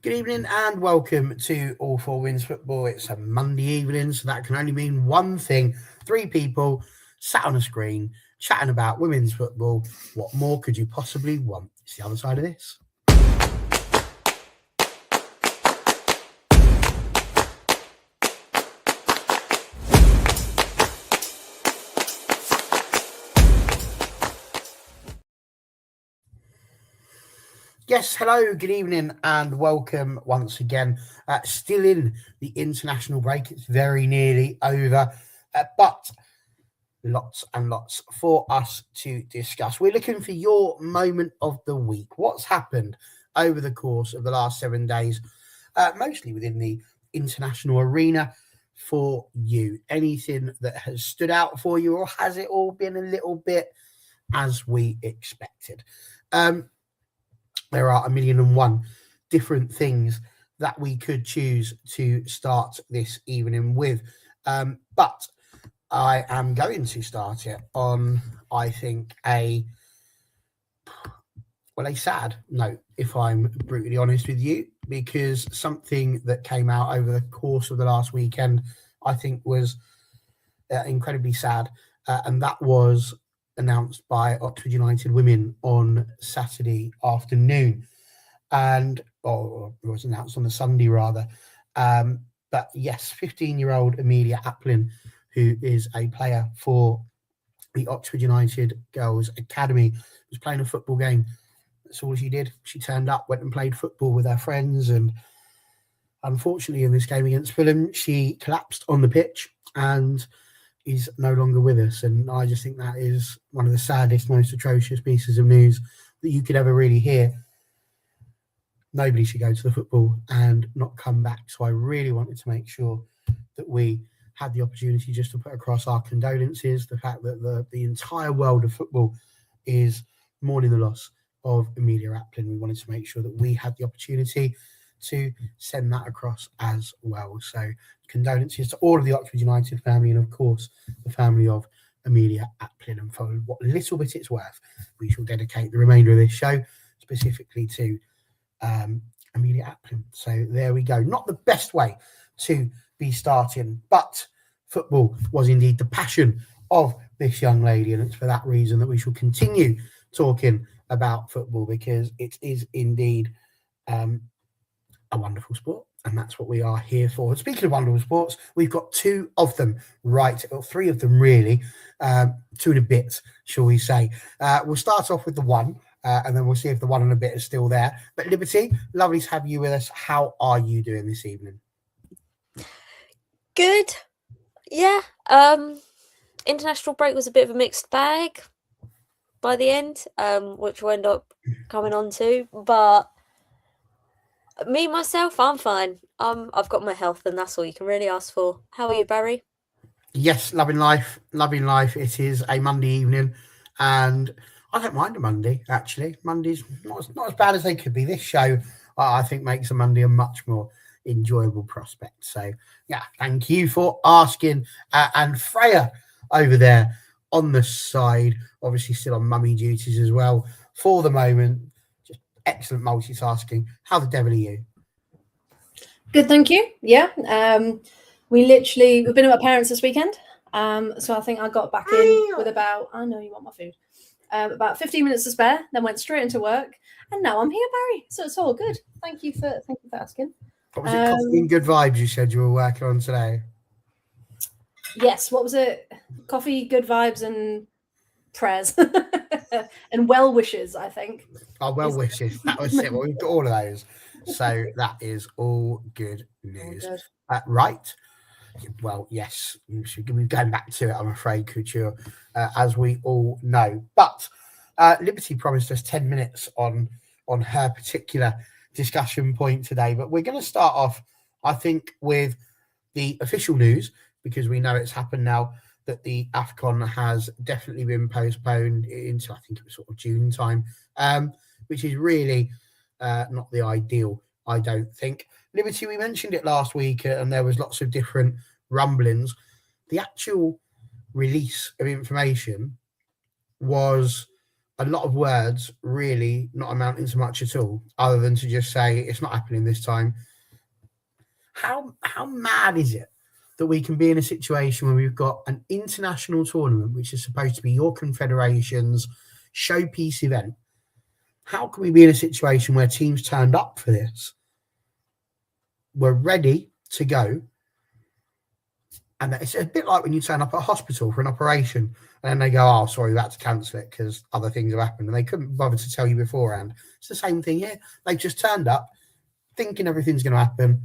Good evening and welcome to All Four Wins Football. It's a Monday evening, so that can only mean one thing. Three people sat on a screen chatting about women's football. What more could you possibly want? It's the other side of this. Yes, hello, good evening, and welcome once again. Still in the international break, it's very nearly over, but lots and lots for us to discuss. We're looking for your moment of the week. What's happened over the course of the last 7 days, mostly within the international arena for you? Anything that has stood out for you, or has it all been a little bit as we expected? There are 1,000,001 different things that we could choose to start this evening with. But I am going to start it on, I think, a sad note, if I'm brutally honest with you, because something that came out over the course of the last weekend, I think, was incredibly sad, and that was announced by Oxford United women on Saturday afternoon, or it was announced on the Sunday rather. But yes, 15-year-old Amelia Applin, who is a player for the Oxford United Girls Academy, was playing a football game. That's all she did. She turned up, went and played football with her friends, and unfortunately in this game against Fulham, she collapsed on the pitch and is no longer with us. And I just think that is one of the saddest, most atrocious pieces of news that you could ever really hear. Nobody should go to the football and not come back. So I really wanted to make sure that we had the opportunity just to put across our condolences, the fact that the entire world of football is mourning the loss of Amelia Applin. We wanted to make sure that we had the opportunity to send that across as well. So condolences to all of the Oxford United family, and of course the family of Amelia Applin. And for what little bit it's worth, we shall dedicate the remainder of this show specifically to Amelia Applin. So there we go. Not the best way to be starting, but football was indeed the passion of this young lady, and it's for that reason that we shall continue talking about football, because it is indeed a wonderful sport, and that's what we are here for. Speaking of wonderful sports, we've got two of them, right, or three of them really, two and a bit, shall we say. We'll start off with the one, and then we'll see if the one and a bit is still there. But Liberty, lovely to have you with us. How are you doing this evening? Good. Yeah. International break was a bit of a mixed bag by the end, which we'll end up coming on to. But me, myself, I'm fine. I've got my health, and that's all you can really ask for. How are you, Barry? Yes, loving life. It is a Monday evening, and I don't mind a Monday, actually. Monday's not as bad as they could be. This show, I think, makes a Monday a much more enjoyable prospect. So, yeah, thank you for asking. And Freya over there on the side, obviously still on mummy duties as well for the moment. Just excellent multitasking. How the devil are you? Good, thank you. Yeah. We've been at my parents this weekend. So I think I got back in with about 15 minutes to spare, then went straight into work, and now I'm here, Barry. So it's all good. Thank you for asking. What was it? Coffee and good vibes you said you were working on today? Yes, what was it? Coffee, good vibes, and prayers. And well wishes, I think. Oh, well wishes. That was it. Well, we've got all of those. So that is all good news. All good. Right. Well, yes, we should be going back to it, I'm afraid, Couture, as we all know. But Liberty promised us 10 minutes on her particular discussion point today. But we're going to start off, I think, with the official news, because we know it's happened now, that the AFCON has definitely been postponed into, I think it was sort of June time, which is really not the ideal, I don't think. Liberty, we mentioned it last week, and there was lots of different rumblings. The actual release of information was a lot of words really not amounting to much at all, other than to just say it's not happening this time. How mad is it that we can be in a situation where we've got an international tournament, which is supposed to be your confederation's showpiece event? How can we be in a situation where teams turned up for this, were ready to go, and it's a bit like when you turn up at a hospital for an operation and then they go, oh, sorry, we had to cancel it because other things have happened, and they couldn't bother to tell you beforehand. It's the same thing here. They've just turned up thinking everything's going to happen,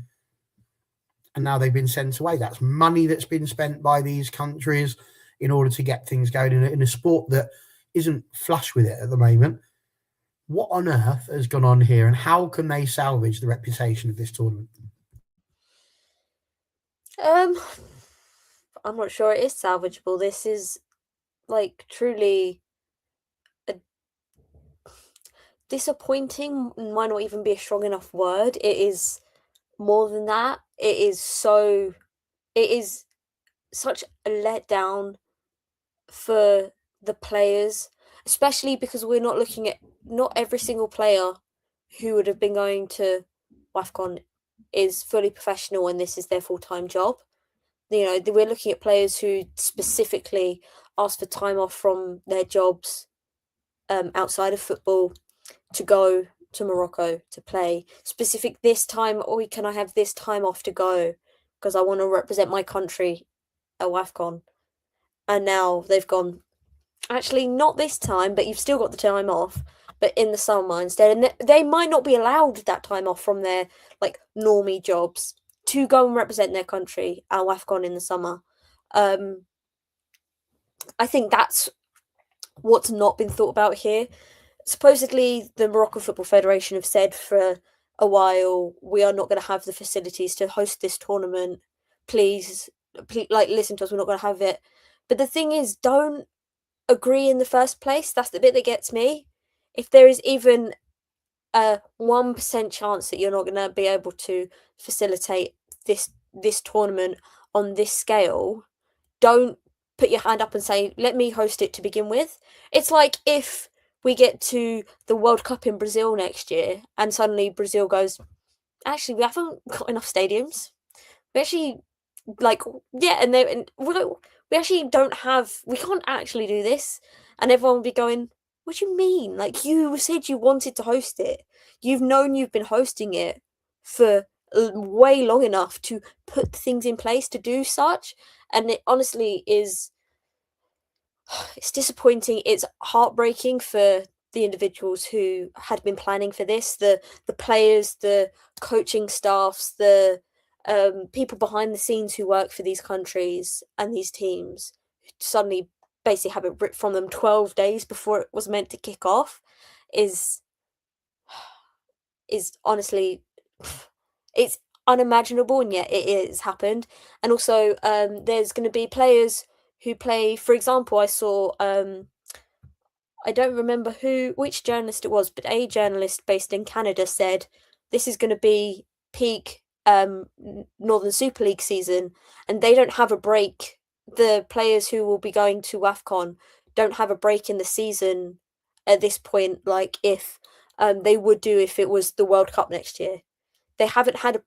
and now they've been sent away. That's money that's been spent by these countries in order to get things going in a sport that isn't flush with it at the moment. What on earth has gone on here, and how can they salvage the reputation of this tournament? I'm not sure it is salvageable. This is truly disappointing. Might not even be a strong enough word. It is more than that. It is such a letdown for the players, especially because we're not looking at, not every single player who would have been going to WAFCON is fully professional and this is their full-time job. We're looking at players who specifically ask for time off from their jobs outside of football to go to Morocco to play. Specific this time, can I have this time off to go because I want to represent my country at WAFCON? And now they've gone, actually, not this time, but you've still got the time off, but in the summer instead. And they might not be allowed that time off from their normie jobs to go and represent their country at WAFCON in the summer. I think that's what's not been thought about here. Supposedly, the Moroccan Football Federation have said for a while, we are not going to have the facilities to host this tournament. Please listen to us, we're not going to have it. But the thing is, don't agree in the first place. That's the bit that gets me. If there is even a 1% chance that you're not going to be able to facilitate this tournament on this scale, don't put your hand up and say, let me host it to begin with. It's like if we get to the World Cup in Brazil next year and suddenly Brazil goes, actually, we haven't got enough stadiums. We actually, and we actually don't have, we can't actually do this. And everyone will be going, what do you mean? You said you wanted to host it. You've known you've been hosting it for way long enough to put things in place to do such. And it honestly is, it's disappointing. It's heartbreaking for the individuals who had been planning for this, the players, the coaching staffs, the people behind the scenes who work for these countries and these teams, suddenly basically have it ripped from them 12 days before it was meant to kick off, is honestly, it's unimaginable, and yet it is happened. And also there's going to be players who play, for example, I saw I don't remember which journalist it was, but a journalist based in Canada said this is going to be peak Northern Super League season, and they don't have a break. The players who will be going to WAFCON don't have a break in the season at this point, like if they would do if it was the World Cup next year. They haven't had a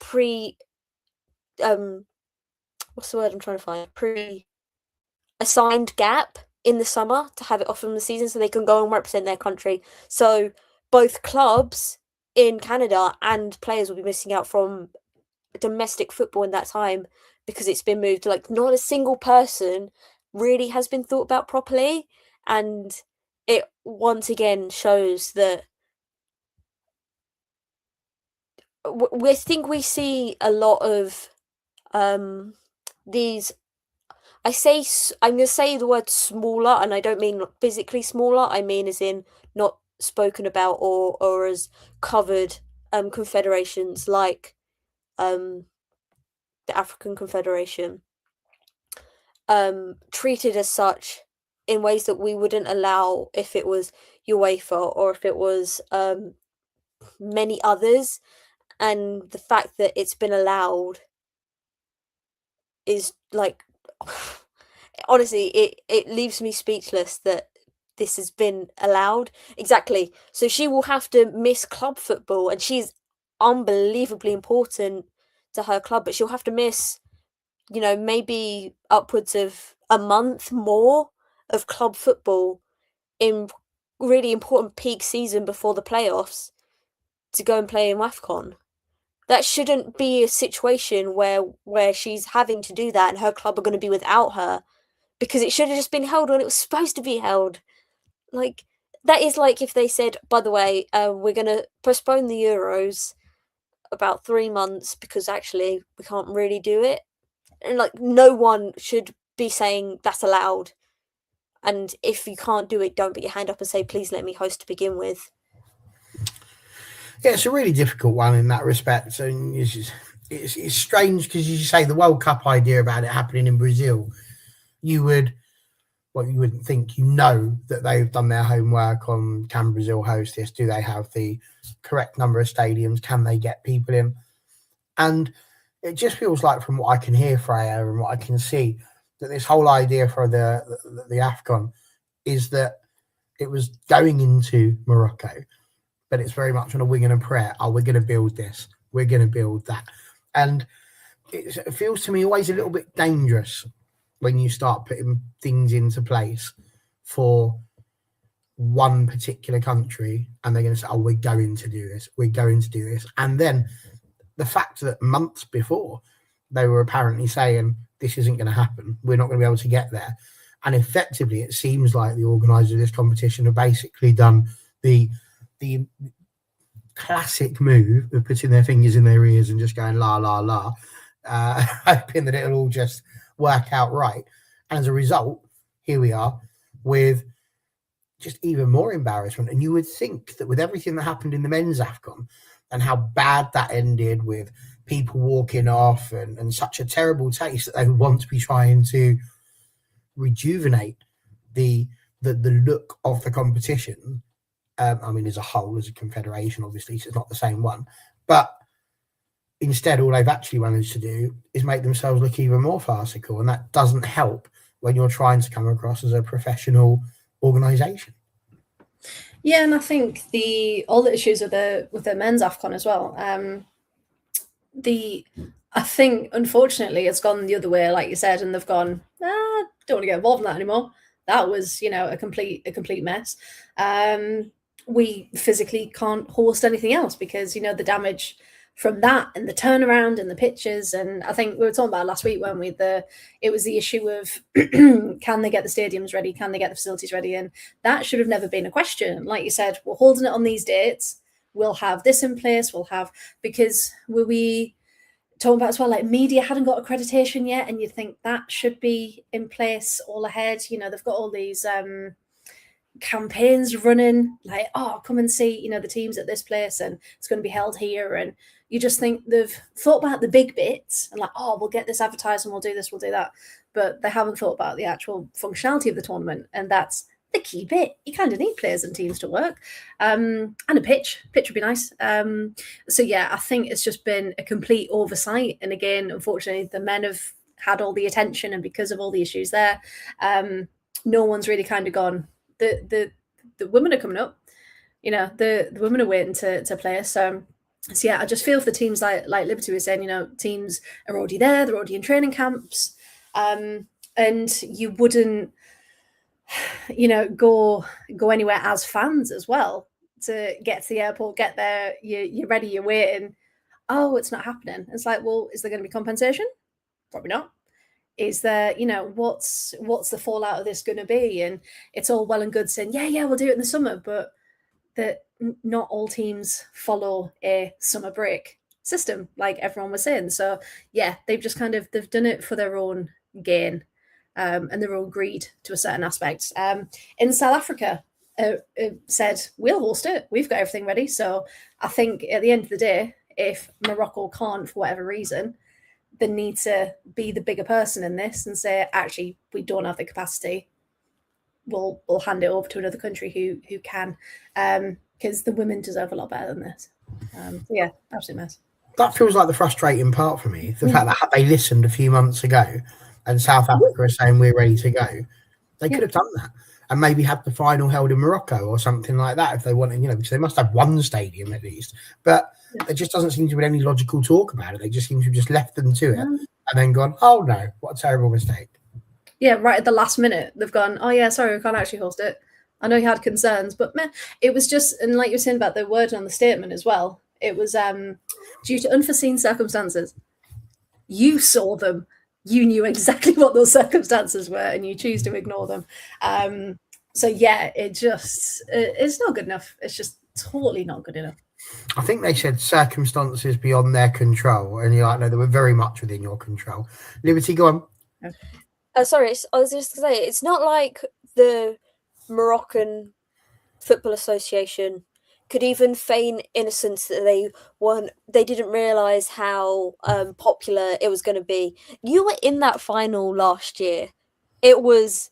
what's the word I'm trying to find? Pre-assigned gap in the summer to have it off from the season so they can go and represent their country. So both clubs in Canada and players will be missing out from domestic football in that time because it's been moved. Not a single person really has been thought about properly, and it once again shows that we think we see a lot of these. I'm going to say the word smaller, and I don't mean physically smaller. I mean as in not spoken about or as covered confederations like the African Confederation, treated as such in ways that we wouldn't allow if it was UEFA or if it was many others. And the fact that it's been allowed is honestly, it leaves me speechless that this has been allowed. Exactly. So she will have to miss club football, and she's unbelievably important to her club, but she'll have to miss, maybe upwards of a month more of club football in really important peak season before the playoffs to go and play in WAFCON. That shouldn't be a situation where she's having to do that and her club are going to be without her, because it should have just been held when it was supposed to be held. Like, that is like if they said, by the way, we're going to postpone the Euros about 3 months because actually we can't really do it. And like, no one should be saying that's allowed. And if you can't do it, don't put your hand up and say, please let me host to begin with. Yeah, it's a really difficult one in that respect. And it's strange because, you say, the World Cup idea about it happening in Brazil, you wouldn't think, that they've done their homework on, can Brazil host this? Do they have the correct number of stadiums? Can they get people in? And it just feels like, from what I can hear, Freya, and what I can see, that this whole idea for the AFCON is that it was going into Morocco, but it's very much on a wing and a prayer. Oh, we're going to build this. We're going to build that. And it feels to me always a little bit dangerous when you start putting things into place for one particular country and they're going to say, oh, we're going to do this. We're going to do this. And then the fact that months before they were apparently saying this isn't going to happen. We're not going to be able to get there. And effectively, it seems like the organisers of this competition have basically done the classic move of putting their fingers in their ears and just going la la la, hoping that it'll all just work out right. And as a result, here we are with just even more embarrassment. And you would think that with everything that happened in the men's AFCON and how bad that ended, with people walking off and such a terrible taste, that they would want to be trying to rejuvenate the look of the competition. As a whole, as a confederation, obviously, so it's not the same one. But instead, all they've actually managed to do is make themselves look even more farcical. And that doesn't help when you're trying to come across as a professional organisation. Yeah, and I think all the issues with the men's AFCON as well. I think, unfortunately, it's gone the other way, like you said, and they've gone, don't want to get involved in that anymore. That was, a complete mess. We physically can't host anything else because, the damage from that and the turnaround and the pitches. And I think we were talking about last week, weren't we? It was the issue of can they get the stadiums ready? Can they get the facilities ready? And that should have never been a question. Like you said, we're holding it on these dates. We'll have this in place. Because we talking about as well, like media hadn't got accreditation yet. And you think that should be in place all ahead. They've got all these campaigns running, like, oh, come and see, the teams at this place and it's going to be held here. And you just think they've thought about the big bits and like, oh, we'll get this advertised and we'll do this, we'll do that. But they haven't thought about the actual functionality of the tournament. And that's the key bit. You kind of need players and teams to work. And a pitch would be nice. So yeah, I think it's just been a complete oversight. And again, unfortunately, the men have had all the attention, and because of all the issues there, no one's really kind of gone, the women are coming up, the women are waiting to play. So yeah, I just feel for the teams like Liberty was saying, teams are already there, they're already in training camps, and you wouldn't, go anywhere as fans as well to get to the airport, get there, you're ready, you're waiting. Oh, it's not happening. It's like, well, is there going to be compensation? Probably not. Is there, what's the fallout of this going to be? And it's all well and good saying, yeah, we'll do it in the summer, but that not all teams follow a summer break system, like everyone was saying. So yeah, they've just they've done it for their own gain, and their own greed to a certain aspect. In South Africa, said, we'll host it. We've got everything ready. So I think at the end of the day, if Morocco can't, for whatever reason, they need to be the bigger person in this and say, actually, we don't have the capacity. We'll hand it over to another country who can, because the women deserve a lot better than this. Yeah, absolute mess. That feels like the frustrating part for me. The fact that had they listened a few months ago and South Africa are saying we're ready to go, they could have done that. and maybe have the final held in Morocco or something like that if they wanted, because they must have one stadium at least. But there just doesn't seem to be any logical talk about it. They just seem to have just left them to it and then gone, oh no, what a terrible mistake. Yeah, right at the last minute, they've gone, oh yeah, sorry, we can't actually host it. I know you had concerns, but man, it was just, and like you were saying about the wording on the statement as well, it was due to unforeseen circumstances. You saw them. You knew exactly what those circumstances were, and you choose to ignore them. So yeah, it's not good enough. It's just totally not good enough. I think they said circumstances beyond their control, and you're like, no, they were very much within your control. Liberty, go on. Sorry, I was just going to say, it's not like the Moroccan Football Association could even feign innocence that they didn't realise how popular it was going to be. You were in that final last year. It was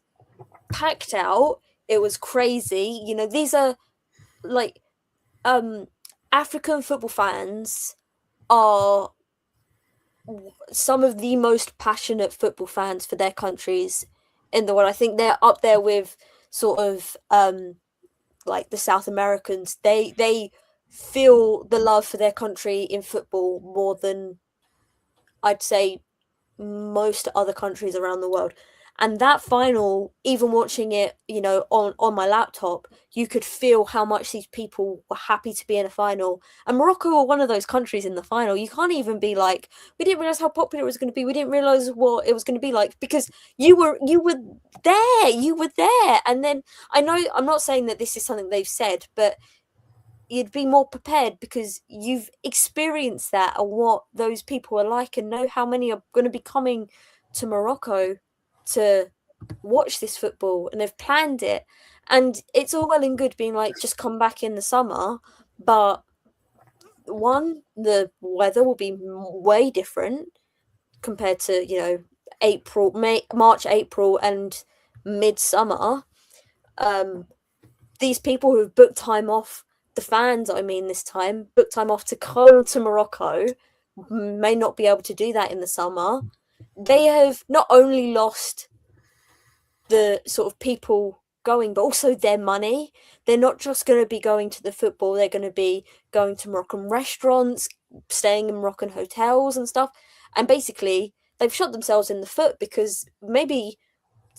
packed out. It was crazy. These are like African football fans are some of the most passionate football fans for their countries in the world. I think they're up there with sort of like the South Americans. They feel the love for their country in football more than I'd say most other countries around the world. And that final, even watching it, on my laptop, you could feel how much these people were happy to be in a final. And Morocco were one of those countries in the final. You can't even be like, we didn't realize how popular it was going to be. We didn't realize what it was going to be like, because you were there. And then I know I'm not saying that this is something they've said, but you'd be more prepared because you've experienced that and what those people are like, and know how many are going to be coming to Morocco to watch this football, and they've planned it. And it's all well and good being like, just come back in the summer, but one, the weather will be way different compared to March, April, and midsummer. These people who've booked time off, the fans, this time, booked time off to come to Morocco, may not be able to do that in the summer. They have not only lost the sort of people going, but also their money. They're not just going to be going to the football, they're going to be going to Moroccan restaurants, staying in Moroccan hotels and stuff. And basically, they've shot themselves in the foot, because maybe,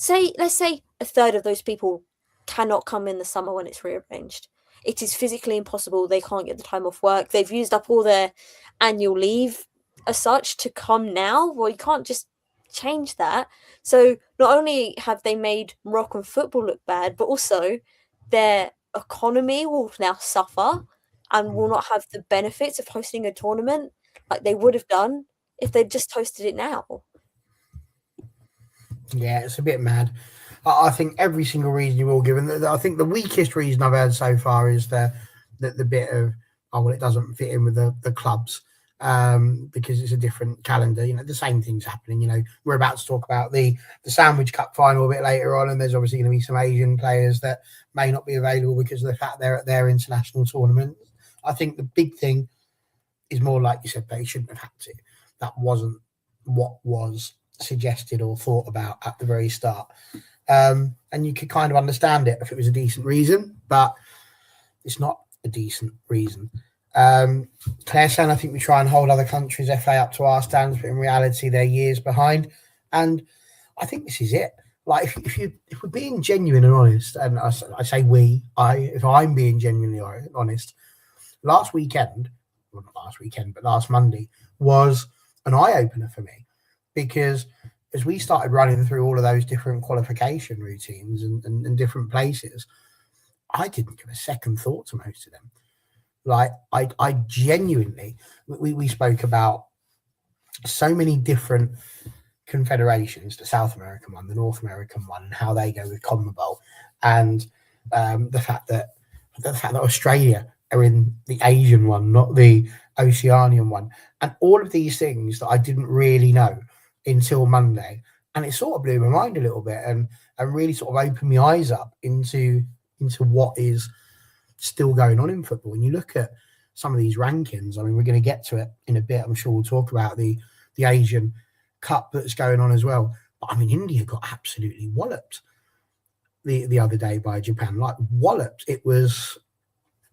let's say a third of those people cannot come in the summer when it's rearranged. It is physically impossible. They can't get the time off work. They've used up all their annual leave as such to come now. Well, you can't just change that. So not only have they made Moroccan football look bad, but also their economy will now suffer and will not have the benefits of hosting a tournament like they would have done if they'd just hosted it now. Yeah, it's a bit mad. I think every single reason you're all given. I think the weakest reason I've heard so far is the bit of, it doesn't fit in with the clubs. Because it's a different calendar. The same thing's happening. We're about to talk about the Sandwich Cup final a bit later on, and there's obviously going to be some Asian players that may not be available because of the fact they're at their international tournaments. I think the big thing is more like you said, they shouldn't have had to. That wasn't what was suggested or thought about at the very start. And you could kind of understand it if it was a decent reason, but it's not a decent reason. Claire saying, I think we try and hold other countries' FA up to our standards, but in reality, they're years behind. And I think this is it. Like, if we're being genuine and honest, and I say if I'm being genuinely honest, last Monday was an eye-opener for me, because as we started running through all of those different qualification routines and different places, I didn't give a second thought to most of them. Like, I genuinely, we spoke about so many different confederations, the South American one, the North American one, and how they go with CONMEBOL, and the fact that Australia are in the Asian one, not the Oceanian one, and all of these things that I didn't really know until Monday, and it sort of blew my mind a little bit, and really sort of opened my eyes up into what is still going on in football. When you look at some of these rankings, we're going to get to it in a bit. I'm sure we'll talk about the Asian Cup that's going on as well. But India got absolutely walloped. the other day by Japan, like walloped. It was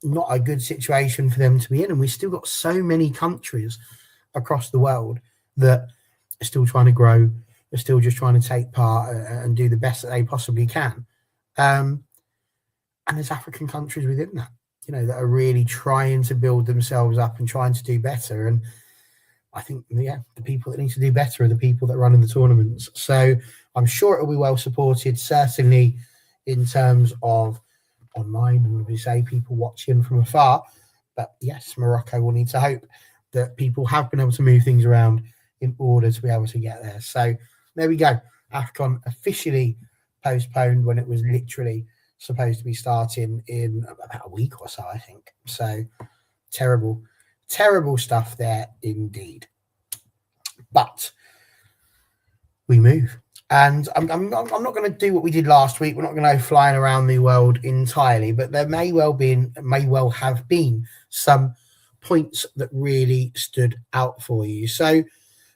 not a good situation for them to be in, and we still got so many countries across the world that are still trying to grow, are still just trying to take part and do the best that they possibly can. And there's African countries within that, that are really trying to build themselves up and trying to do better. And I think, the people that need to do better are the people that run in the tournaments. So I'm sure it'll be well supported, certainly in terms of online, and we say people watching from afar. But yes, Morocco will need to hope that people have been able to move things around in order to be able to get there. So there we go. AFCON officially postponed when it was literally supposed to be starting in about a week or so, I think. So terrible stuff there indeed. But we move. And I'm not going to do what we did last week. We're not going to go flying around the world entirely, but there may well have been some points that really stood out for you. So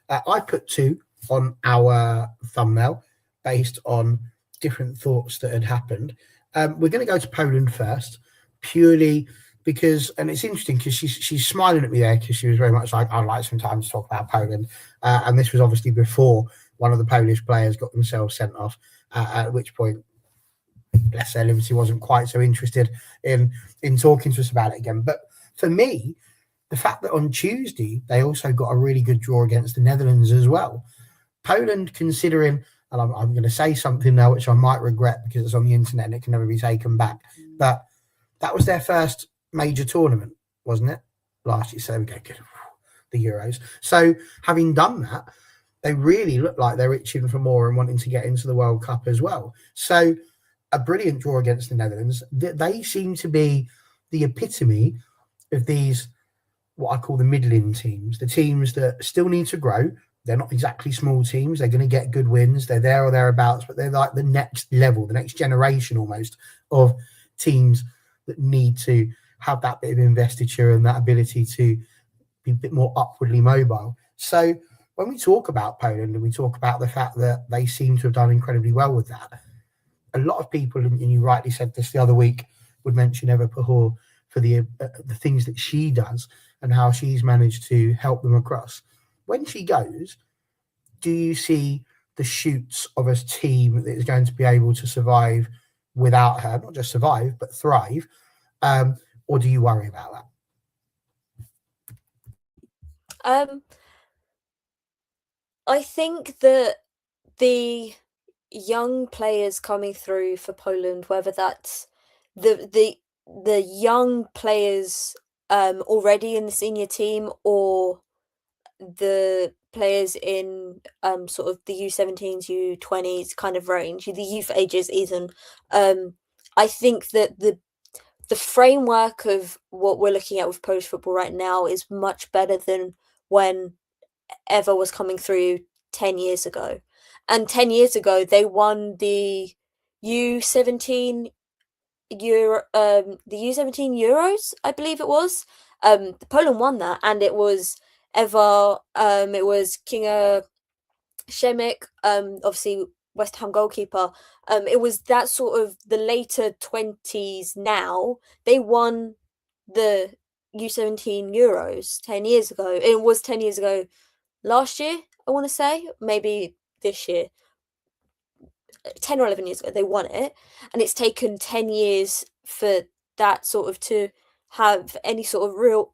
I put 2 on our thumbnail based on different thoughts that had happened. We're going to go to Poland first, purely because, and it's interesting because she's smiling at me there because she was very much like, I'd like some time to talk about Poland. And this was obviously before one of the Polish players got themselves sent off, at which point, bless her, Liberty wasn't quite so interested in talking to us about it again. But for me, the fact that on Tuesday, they also got a really good draw against the Netherlands as well. Poland, considering, and I'm going to say something now which I might regret because it's on the internet and it can never be taken back, but that was their first major tournament, wasn't it? Last year. So there we go, good. The Euros. So having done that, they really look like they're itching for more and wanting to get into the World Cup as well. So a brilliant draw against the Netherlands. They seem to be the epitome of these, what I call the middling teams, the teams that still need to grow. They're not exactly small teams. They're going to get good wins. They're there or thereabouts, but they're like the next level, the next generation almost of teams that need to have that bit of investiture and that ability to be a bit more upwardly mobile. So when we talk about Poland and we talk about the fact that they seem to have done incredibly well with that, a lot of people, and you rightly said this the other week, would mention Eva Pahor for the things that she does and how she's managed to help them across. When she goes, do you see the shoots of a team that is going to be able to survive without her? Not just survive, but thrive. Or do you worry about that? I think that the young players coming through for Poland, whether that's the young players already in the senior team or the players in sort of the U17s, U20s kind of range, the youth ages even, I think that the framework of what we're looking at with Polish football right now is much better than when Eva was coming through 10 years ago. And 10 years ago, they won the U17 the U17 Euros, I believe it was. Poland won that, and it was Eva, it was Kinga Szemik, obviously West Ham goalkeeper. It was that sort of the later 20s now. They won the U17 Euros 10 years ago. It was 10 years ago last year, I want to say, maybe this year. 10 or 11 years ago, they won it. And it's taken 10 years for that sort of to have any sort of real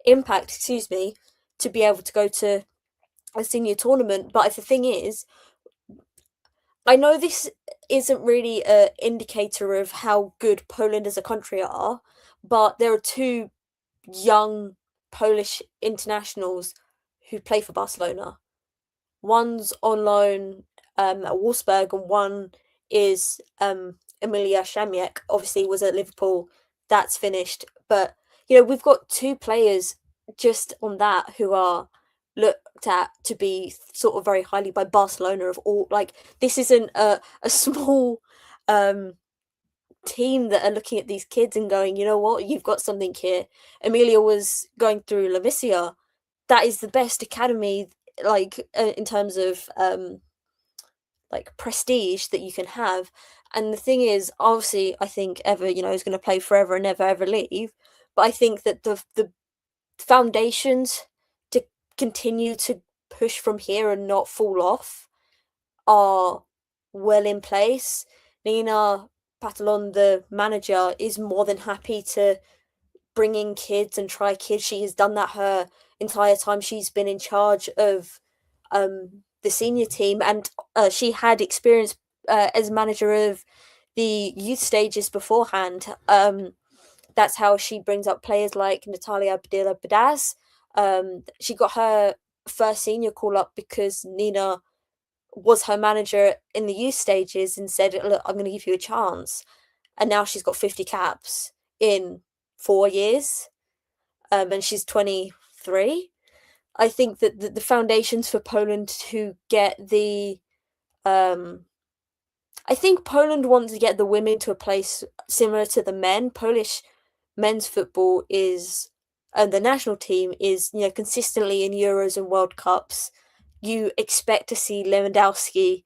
impact, to be able to go to a senior tournament. But the thing is, I know this isn't really an indicator of how good Poland as a country are, but there are 2 young Polish internationals who play for Barcelona. One's on loan at Wolfsburg, and one is Emilia Szamiek. Obviously, was at Liverpool. That's finished. But we've got 2 players just on that who are looked at to be sort of very highly by Barcelona of all. Like, this isn't a small team that are looking at these kids and going, you know what, you've got something here. Emilia was going through La Masia. That is the best academy, like in terms of like prestige that you can have. And the thing is, obviously, I think Ever, is going to play forever and never ever leave. But I think that the foundations to continue to push from here and not fall off are well in place. Nina Patalon, the manager, is more than happy to bring in kids and try kids. She has done that her entire time she's been in charge of the senior team, and she had experience as manager of the youth stages beforehand. That's how she brings up players like Natalia Badila Badaz. She got her first senior call up because Nina was her manager in the youth stages and said, "Look, I'm going to give you a chance." And now she's got 50 caps in 4 years, and she's 23. I think that the foundations for Poland to get the I think Poland wants to get the women to a place similar to the men. Polish men's football is, and the national team is, consistently in Euros and World Cups. You expect to see Lewandowski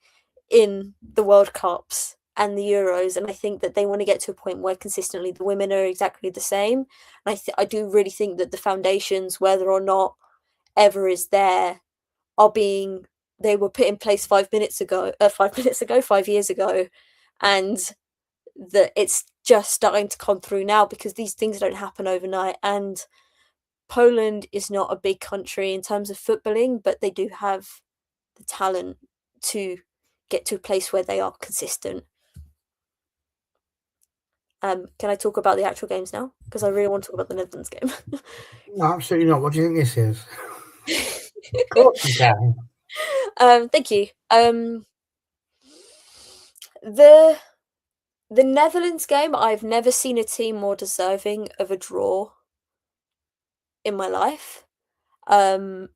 in the World Cups and the Euros, and I think that they want to get to a point where consistently the women are exactly the same. And I do really think that the foundations, whether or not Ever is there, they were put in place 5 years ago, and that it's just starting to come through now because these things don't happen overnight. And Poland is not a big country in terms of footballing, but they do have the talent to get to a place where they are consistent. Can I talk about the actual games now? Because I really want to talk about the Netherlands game. No, absolutely not. What do you think this is? Of course you can. Thank you. The Netherlands game, I've never seen a team more deserving of a draw in my life. Poland,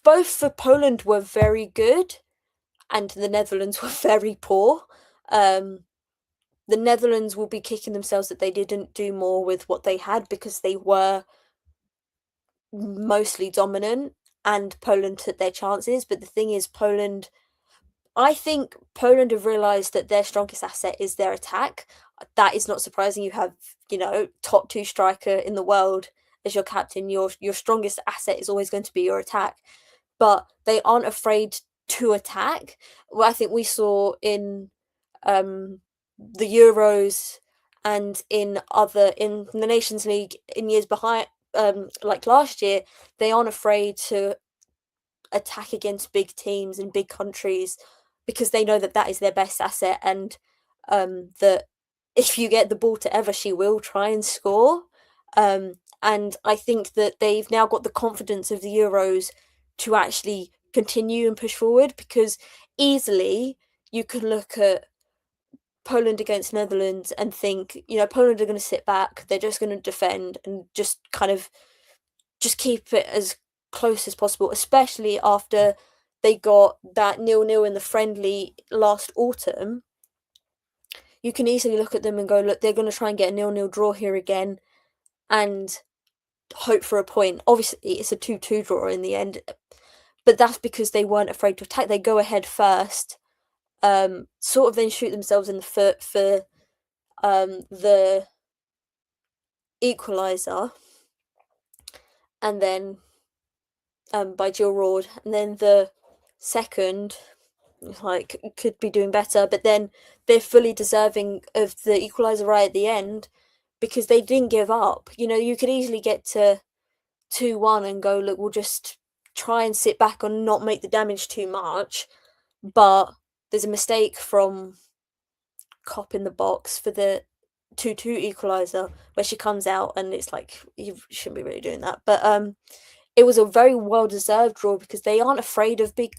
both for Poland were very good, and the Netherlands were very poor. The Netherlands will be kicking themselves that they didn't do more with what they had because they were mostly dominant and Poland took their chances. But the thing is, I think Poland have realised that their strongest asset is their attack. That is not surprising. You have, top 2 striker in the world as your captain. Your strongest asset is always going to be your attack. But they aren't afraid to attack. Well, I think we saw in the Euros and in the Nations League in years behind, like last year, they aren't afraid to attack against big teams and big countries because they know that that is their best asset, and that if you get the ball to Ever, she will try and score. And I think that they've now got the confidence of the Euros to actually continue and push forward, because easily you can look at Poland against Netherlands and think, Poland are going to sit back, they're just going to defend and just kind of just keep it as close as possible, especially after they got that 0-0 in the friendly last autumn. You can easily look at them and go, look, they're going to try and get a 0-0 draw here again and hope for a point. Obviously, it's a 2-2 draw in the end, but that's because they weren't afraid to attack. They go ahead first, sort of then shoot themselves in the foot for the equaliser, and then by Jill Roord, and then the second could be doing better, but then they're fully deserving of the equaliser right at the end because they didn't give up. You could easily get to 2-1 and go, look, we'll just try and sit back and not make the damage too much, but there's a mistake from Kopp in the box for the 2-2 equaliser where she comes out and it's like, you shouldn't be really doing that. But it was a very well-deserved draw because they aren't afraid of big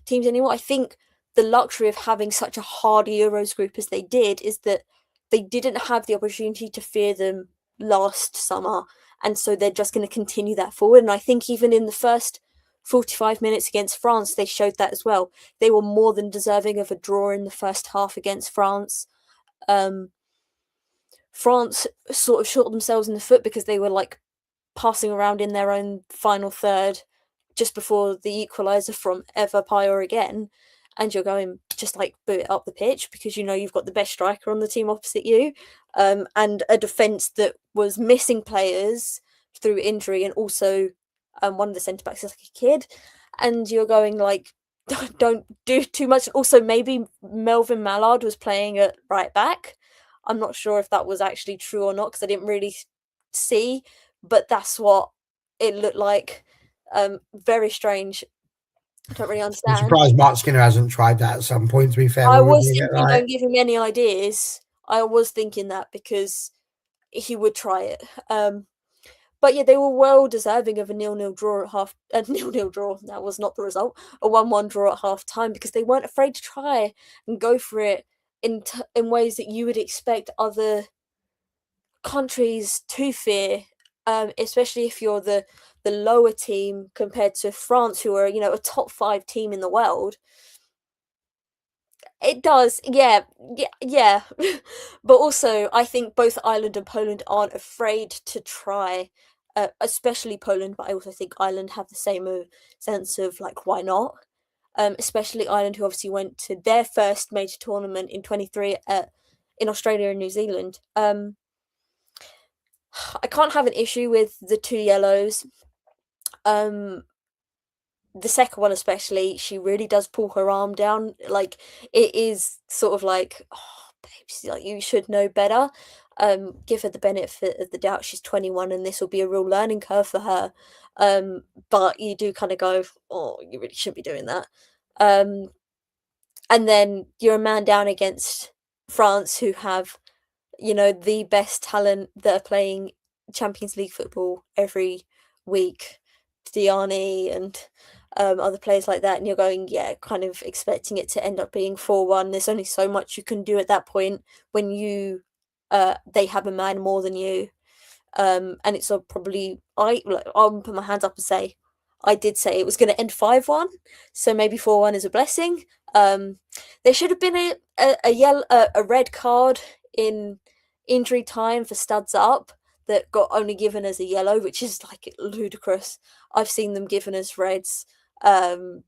teams anymore. I think the luxury of having such a hard Euros group as they did is that they didn't have the opportunity to fear them last summer, and so they're just going to continue that forward. And I think even in the first 45 minutes against France, they showed that as well. They were more than deserving of a draw in the first half against France. France sort of shot themselves in the foot because they were passing around in their own final third, just before the equaliser from Eva Pyer again, and you're going just like boot it up the pitch because you know you've got the best striker on the team opposite you, and a defence that was missing players through injury, and also one of the centre backs is like a kid, and you're going like, don't do too much. Also, maybe Melvin Mallard was playing at right back. I'm not sure if that was actually true or not because I didn't really see, but that's what it looked like. Very strange. I don't really I'm understand. surprised Mark Skinner hasn't tried that at some point, to be fair. I We're was doing it thinking, right. don't give him any ideas. I was thinking that because he would try it. But yeah, they were well deserving of a 0-0 draw at half. A 0-0 draw. That was not the result. A 1-1 draw at half time because they weren't afraid to try and go for it in ways that you would expect other countries to fear. Especially if you're the lower team compared to France, who are, you know, a top 5 team in the world. It does, yeah, yeah. But also, I think both Ireland and Poland aren't afraid to try, especially Poland. But I also think Ireland have the same sense of like, why not? Especially Ireland, who obviously went to their first major tournament in 23 in Australia and New Zealand. I can't have an issue with the 2 yellows. The second one especially, she really does pull her arm down. Like, it is sort of like, oh, babes, like, you should know better. Give her the benefit of the doubt. She's 21 and this will be a real learning curve for her. But you do kind of go, oh, you really shouldn't be doing that. And then you're a man down against France, who have, you know, the best talent that are playing Champions League football every week. Diani and other players like that, and you're going, yeah, kind of expecting it to end up being 4-1. There's only so much you can do at that point when you they have a man more than you, and it's probably I'll put my hands up and say I did say it was going to end 5-1, so maybe 4-1 is a blessing. There should have been a red card in injury time for Studs Up that got only given as a yellow, which is like ludicrous. I've seen them given as reds, and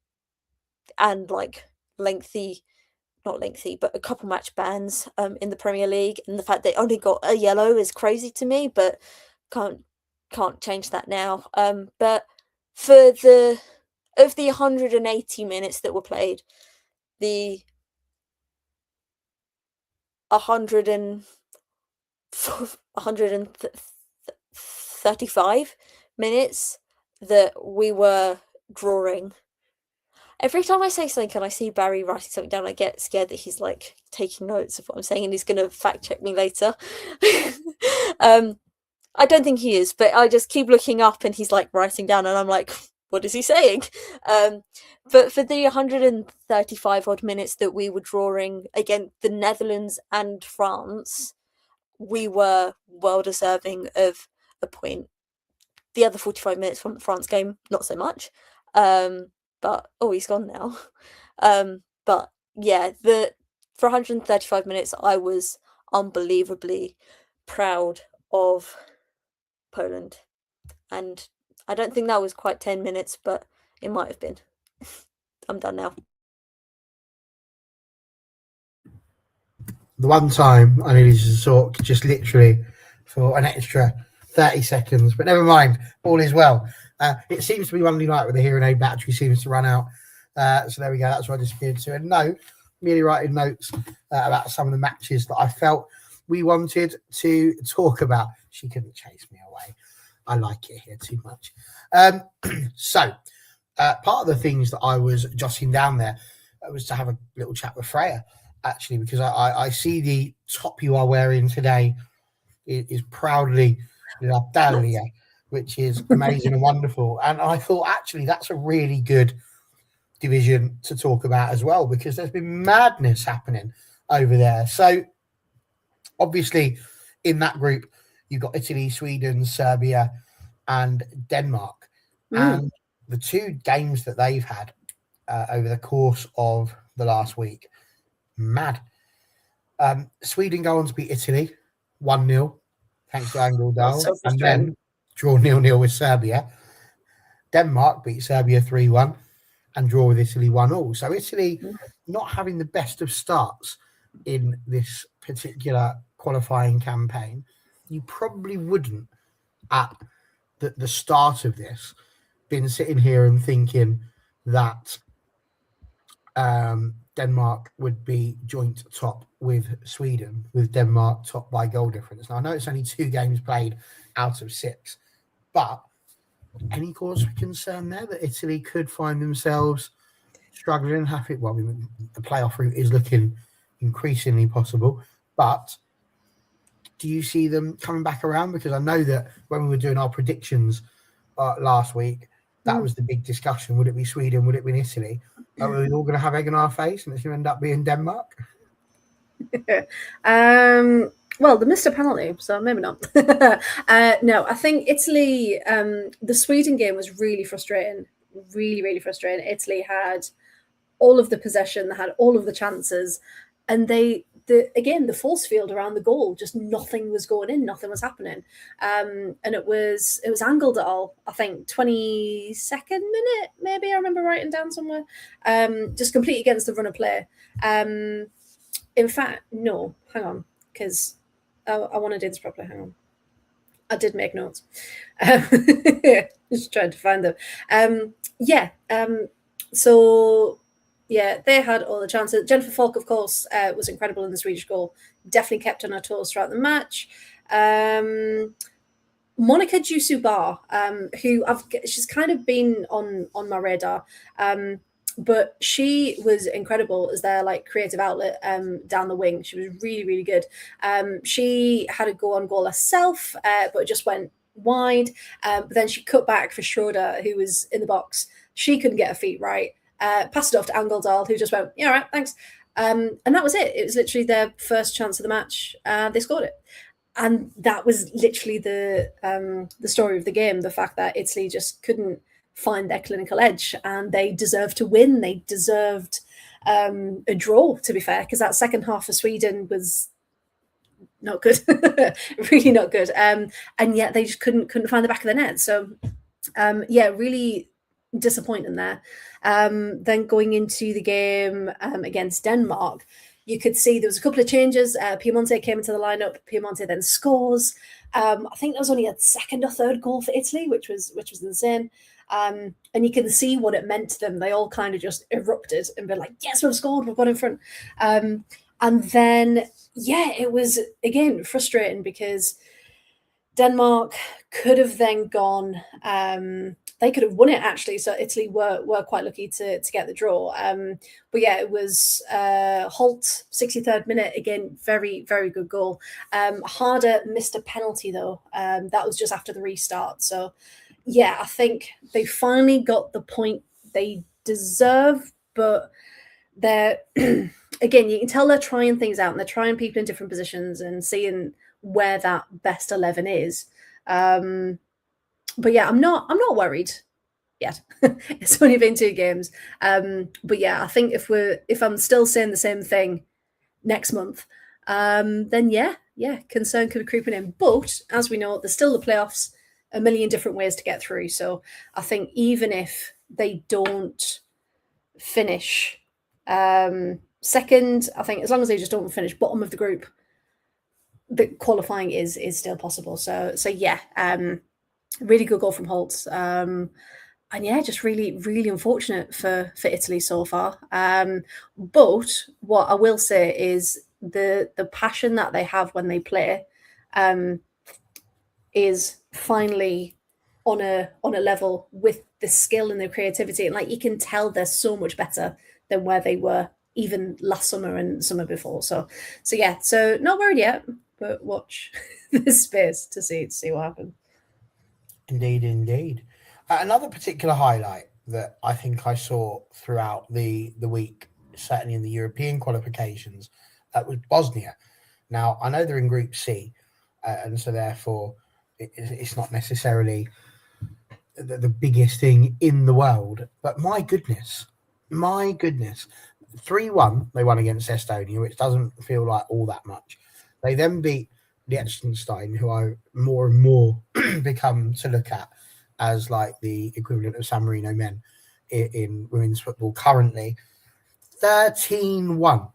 like not lengthy, but a couple match bans in the Premier League, and the fact they only got a yellow is crazy to me, but can't change that now. But for the 180 minutes that were played, the 135 minutes that we were drawing. Every time I say something and I see Barry writing something down, I get scared that he's like taking notes of what I'm saying and he's going to fact check me later. I don't think he is, but I just keep looking up and he's like writing down and I'm like, what is he saying? But for the 135 odd minutes that we were drawing against the Netherlands and France, we were well deserving of a point. The other 45 minutes from the France game, not so much. But he's gone now. But yeah, for 135 minutes, I was unbelievably proud of Poland, and I don't think that was quite 10 minutes, but it might have been. I'm done now. The one time I needed to talk just literally for an extra 30 seconds, but never mind, all is well. It seems to be Monday night with the hearing aid battery seems to run out. So there we go, that's what I disappeared to. And no, merely writing notes about some of the matches that I felt we wanted to talk about. She couldn't chase me away. I like it here too much. So part of the things that I was jotting down there was to have a little chat with Freya, actually, because I see the top you are wearing today is proudly La Dalia, which is amazing and wonderful. And I thought, actually, that's a really good division to talk about as well, because there's been madness happening over there. So obviously in that group, you've got Italy, Sweden, Serbia, and Denmark. And the 2 games that they've had over the course of the last week, mad. Sweden go on to beat Italy 1-0, thanks to Angel Dahl, and then draw 0-0 with Serbia. Denmark beat Serbia 3-1 and draw with Italy 1-1. So Italy not having the best of starts in this particular qualifying campaign. You probably wouldn't at the start of this been sitting here and thinking that Denmark would be joint top with Sweden, with Denmark top by goal difference. Now, I know it's only 2 games played out of 6, but any cause for concern there that Italy could find themselves struggling? The playoff route is looking increasingly possible, but do you see them coming back around? Because I know that when we were doing our predictions last week, that was the big discussion. Would it be Sweden? Would it be Italy? Are we all going to have egg on our face and it's going to end up being Denmark? Well, they missed a penalty, so maybe not. No, I think Italy, the Sweden game was really frustrating. Really, really frustrating. Italy had all of the possession, they had all of the chances, and the force field around the goal, just nothing was going in, nothing was happening. And it was angled at all, I think 22nd minute, maybe I remember writing down somewhere. Just completely against the run of play. In fact, no, hang on, because I want to do this properly. Hang on. I did make notes. Just trying to find them. So they had all the chances. Jennifer Falk, of course, was incredible in the Swedish goal. Definitely kept on her toes throughout the match. Monica Jusubar, she's kind of been on my radar. But she was incredible as their creative outlet down the wing. She was really, really good. She had a go-on goal herself, but it just went wide. But then she cut back for Schroeder, who was in the box. She couldn't get her feet right. Passed it off to Angeldal, who just went, yeah, all right, thanks. And that was it. It was literally their first chance of the match. They scored it. And that was literally the story of the game, the fact that Italy just couldn't find their clinical edge, and they deserved to win. They deserved a draw, to be fair, because that second half for Sweden was not good, really not good. And yet they just couldn't find the back of the net. So really disappointing there. Then going into the game against Denmark, you could see there was a couple of changes. Piemonte came into the lineup. Piemonte then scores. I think there was only a second or third goal for Italy, which was insane. And you can see what it meant to them. They all kind of just erupted and been like, yes, we've scored, we've got in front. And then, it was, again, frustrating because Denmark could have then gone, they could have won it, actually. So Italy were quite lucky to get the draw. It was Holt, 63rd minute, again, very, very good goal. Harder missed a penalty, though. That was just after the restart. So, I think they finally got the point they deserve, but they're, again, you can tell they're trying things out and they're trying people in different positions and seeing where that best 11 is. I'm not worried yet. It's only been 2 games. I think if I'm still saying the same thing next month, then concern could be creeping in. But as we know, there's still the playoffs, a million different ways to get through. So I think even if they don't finish second, I think as long as they just don't finish bottom of the group, the qualifying is still possible. So really good goal from Holt. Just really, really unfortunate for Italy so far. But what I will say is the passion that they have when they play is finally on a level with the skill and the creativity. And you can tell they're so much better than where they were even last summer and summer before. So not worried yet, but watch this space to see what happens. Indeed. Another particular highlight that I think I saw throughout the week, certainly in the European qualifications, was Bosnia. Now, I know they're in Group C, and so therefore it's not necessarily the biggest thing in the world. But my goodness, 3-1 they won against Estonia, which doesn't feel like all that much. They then beat Liechtenstein, who I more and more become to look at as like the equivalent of San Marino men in women's football currently. 13-1.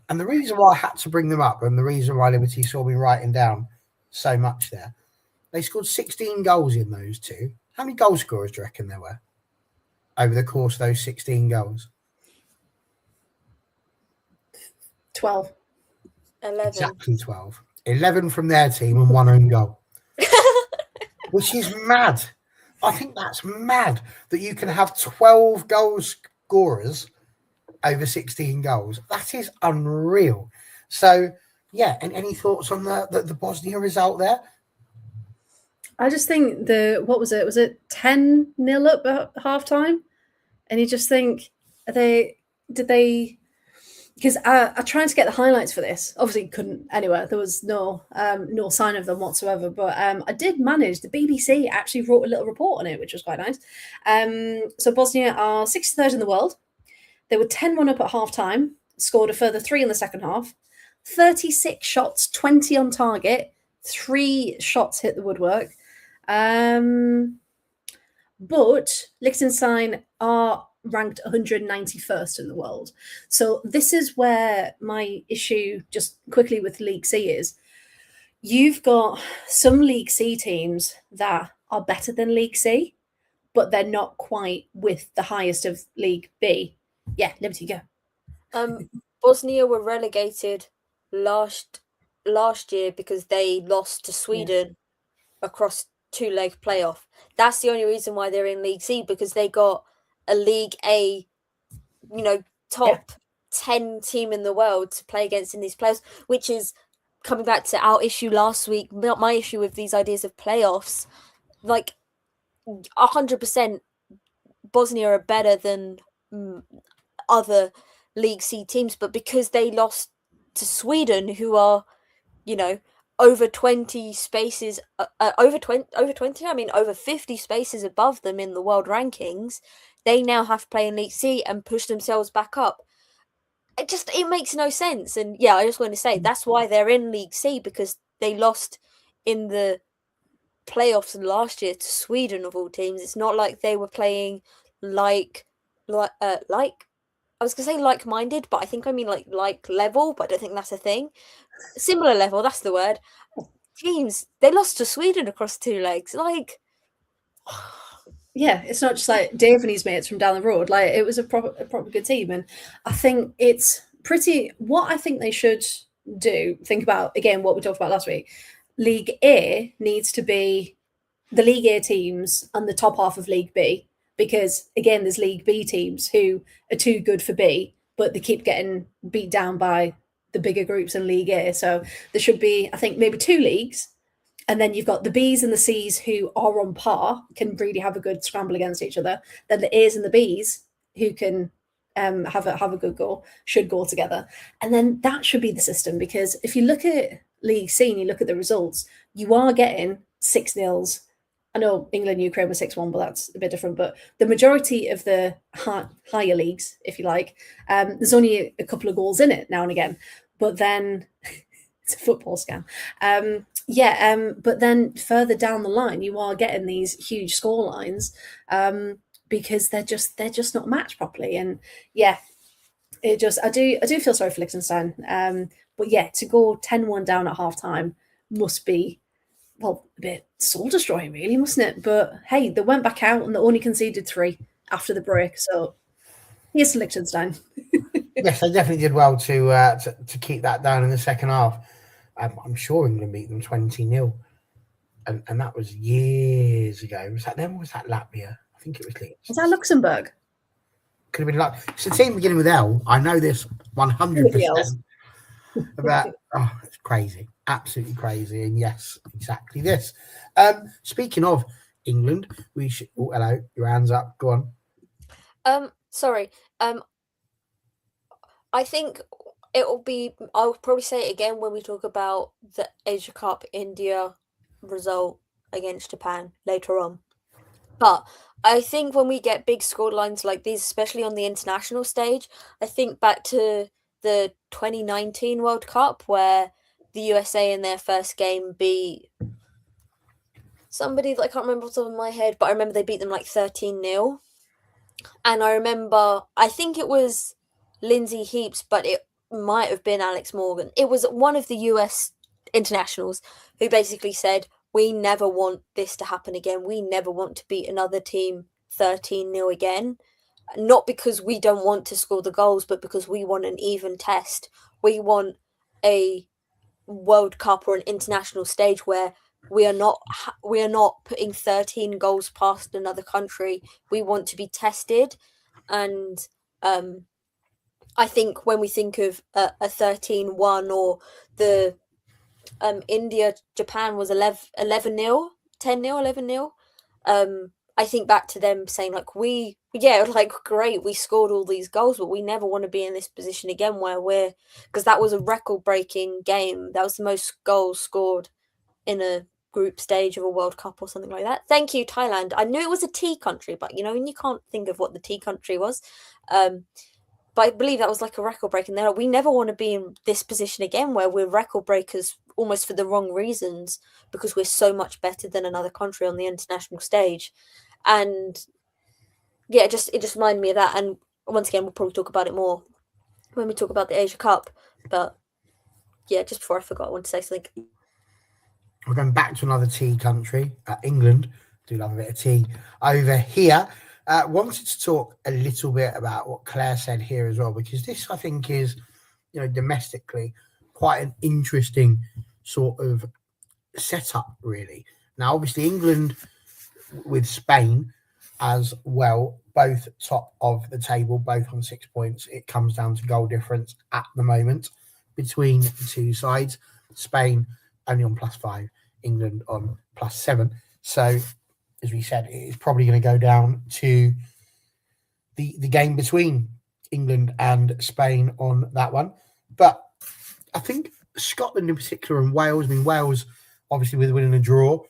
And the reason why I had to bring them up, and the reason why Liberty saw me writing down so much there, they scored 16 goals in those two. How many goal scorers do you reckon there were over the course of those 16 goals? 12. 11. Exactly 12. 11 from their team and 1 own goal. Which is mad. I think that's mad that you can have 12 goal scorers over 16 goals. That is unreal. So, yeah, and any thoughts on the Bosnia result there? I just think what was it? Was it 10-0 up at half time? And you just think, because I tried to get the highlights for this. Obviously, couldn't anywhere. There was no sign of them whatsoever. But I did manage. The BBC actually wrote a little report on it, which was quite nice. So Bosnia are 63rd in the world. They were 10-1 up at half time, scored a further 3 in the second half. 36 shots, 20 on target, 3 shots hit the woodwork. But Liechtenstein are ranked 191st in the world. So this is where my issue, just quickly with League C, is you've got some League C teams that are better than League C, but they're not quite with the highest of League B. Yeah, Liberty, go. Bosnia were relegated last year because they lost to Sweden across 2-leg playoff. That's the only reason why they're in League C, because they got a League A, top 10 team in the world to play against in these playoffs, which is coming back to our issue last week, not my issue with these ideas of playoffs. Like 100% Bosnia are better than other League C teams, but because they lost to Sweden, who are, over 20 spaces, over 50 spaces above them in the world rankings, they now have to play in League C and push themselves back up. It makes no sense. And I just want to say that's why they're in League C, because they lost in the playoffs last year to Sweden of all teams. It's not like they were playing like I was gonna say like-minded, but I think I mean like level, but I don't think that's a thing. Similar level, that's the word. Teams, they lost to Sweden across 2 legs. Yeah, it's not just like Dave and his mates from down the road. Like, it was a proper good team, and I think it's pretty. What I think they should do. Think about again what we talked about last week. League A needs to be the League A teams and the top half of League B, because again, there's League B teams who are too good for B, but they keep getting beat down by the bigger groups in League A. So there should be, I think, maybe 2 leagues. And then you've got the Bs and the Cs who are on par, can really have a good scramble against each other. Then the As and the Bs who can have a good goal, should go together. And then that should be the system, because if you look at League C and you look at the results, you are getting 6-0. I know England, Ukraine was 6-1, but that's a bit different. But the majority of the higher leagues, if you like, there's only a couple of goals in it now and again. But then it's a football scam. But then further down the line, you are getting these huge score lines because they're just not matched properly. And I do feel sorry for Liechtenstein. But to go 10-1 down at half time must be, well, a bit soul destroying, really, mustn't it? But hey, they went back out and they only conceded 3 after the break. So here's to Liechtenstein. Yes, they definitely did well to keep that down in the second half. I'm sure England beat them 20-0, and that was years ago. Was that them or was that Latvia? I think it was Leeds. Was that Luxembourg? Could have been like it's a team beginning with L. I know this 100%. About it's crazy, absolutely crazy, and yes, exactly this. Speaking of England, we should. Oh, hello, your hands up. Go on. Sorry. I think it'll be. I'll probably say it again when we talk about the Asia Cup India result against Japan later on. But I think when we get big scorelines like these, especially on the international stage, I think back to the 2019 World Cup where the USA in their first game beat somebody that I can't remember off the top of my head, but I remember they beat them like 13-0. And I remember, I think it was Lindsay Heaps, but it might have been Alex Morgan. It was one of the US internationals who basically said, we never want this to happen again. We never want to beat another team 13-0 again. Not because we don't want to score the goals, but because we want an even test. We want a World Cup or an international stage where we are not putting 13 goals past another country. We want to be tested, and I think when we think of a 13-1 or the India Japan was 11-0, 10-0, 11-0. I think back to them saying like great, we scored all these goals, but we never want to be in this position again where because that was a record-breaking game. That was the most goals scored in a group stage of a World Cup or something like that. Thank you, Thailand. I knew it was a tea country, but and you can't think of what the tea country was. But I believe that was like a record break, and we never want to be in this position again where we're record breakers almost for the wrong reasons because we're so much better than another country on the international stage. And yeah, it just reminded me of that. And once again, we'll probably talk about it more when we talk about the Asia Cup. But yeah, just before I forgot, I want to say something. We're going back to another tea country, England. Do love a bit of tea over here. Wanted to talk a little bit about what Claire said here as well, because this, I think, is, domestically quite an interesting sort of setup, really. Now, obviously, England with Spain as well, both top of the table, both on 6 points. It comes down to goal difference at the moment between the two sides. Spain only on +5, England on +7. So, as we said, it's probably going to go down to the game between England and Spain on that one. But I think Scotland in particular and Wales, Wales obviously with winning a draw,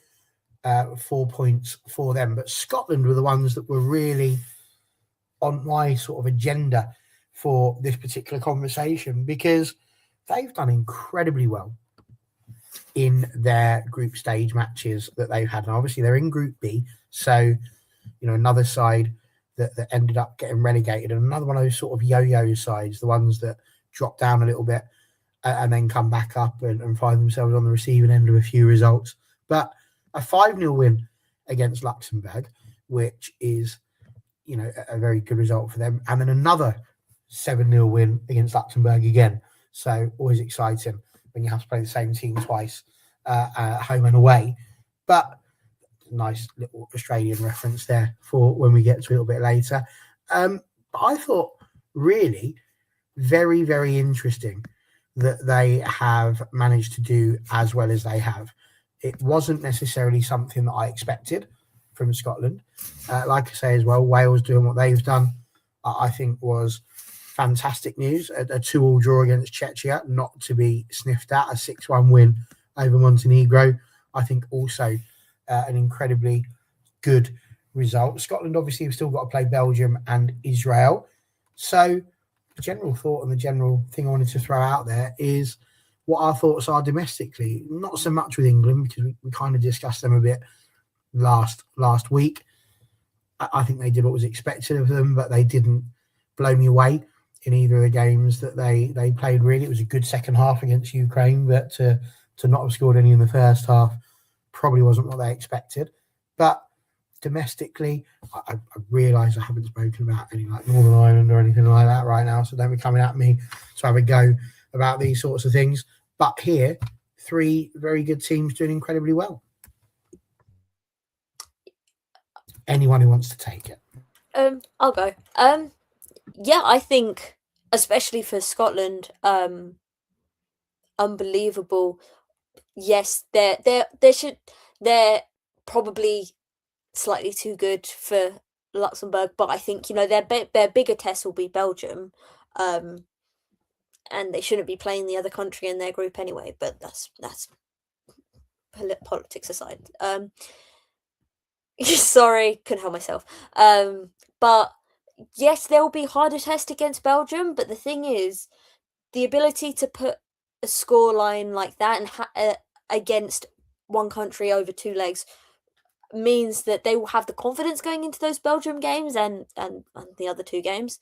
4 points for them. But Scotland were the ones that were really on my sort of agenda for this particular conversation, because they've done incredibly well in their group stage matches that they've had. And obviously they're in Group B. So, another side that ended up getting relegated, and another one of those sort of yo-yo sides, the ones that drop down a little bit and then come back up and find themselves on the receiving end of a few results. But a 5-0 win against Luxembourg, which is, a very good result for them. And then another 7-0 win against Luxembourg again. So always exciting when you have to play the same team twice, home and away. But nice little Australian reference there for when we get to a little bit later. But I thought really very, very interesting that they have managed to do as well as they have. It wasn't necessarily something that I expected from Scotland. Like I say as well, Wales doing what they've done, I think was fantastic news. A 2-2 draw against Czechia, not to be sniffed at. A 6-1 win over Montenegro, I think also an incredibly good result. Scotland obviously have still got to play Belgium and Israel. So the general thought and the general thing I wanted to throw out there is what our thoughts are domestically. Not so much with England, because we kind of discussed them a bit last week. I think they did what was expected of them, but they didn't blow me away in either of the games that they played, really. It was a good second half against Ukraine, but to not have scored any in the first half probably wasn't what they expected. But domestically, I realise I haven't spoken about any like Northern Ireland or anything like that right now, so don't be coming at me to have a go about these sorts of things. But here, 3 very good teams doing incredibly well. Anyone who wants to take it? I'll go. Yeah, I think especially for Scotland, unbelievable. Yes, they're probably slightly too good for Luxembourg, but I think their bigger test will be Belgium, and they shouldn't be playing the other country in their group anyway. But that's politics aside. Sorry, couldn't help myself. But yes, there will be harder test against Belgium. But the thing is, the ability to put a scoreline like that and against one country over 2 legs, means that they will have the confidence going into those Belgium games and the other 2 games.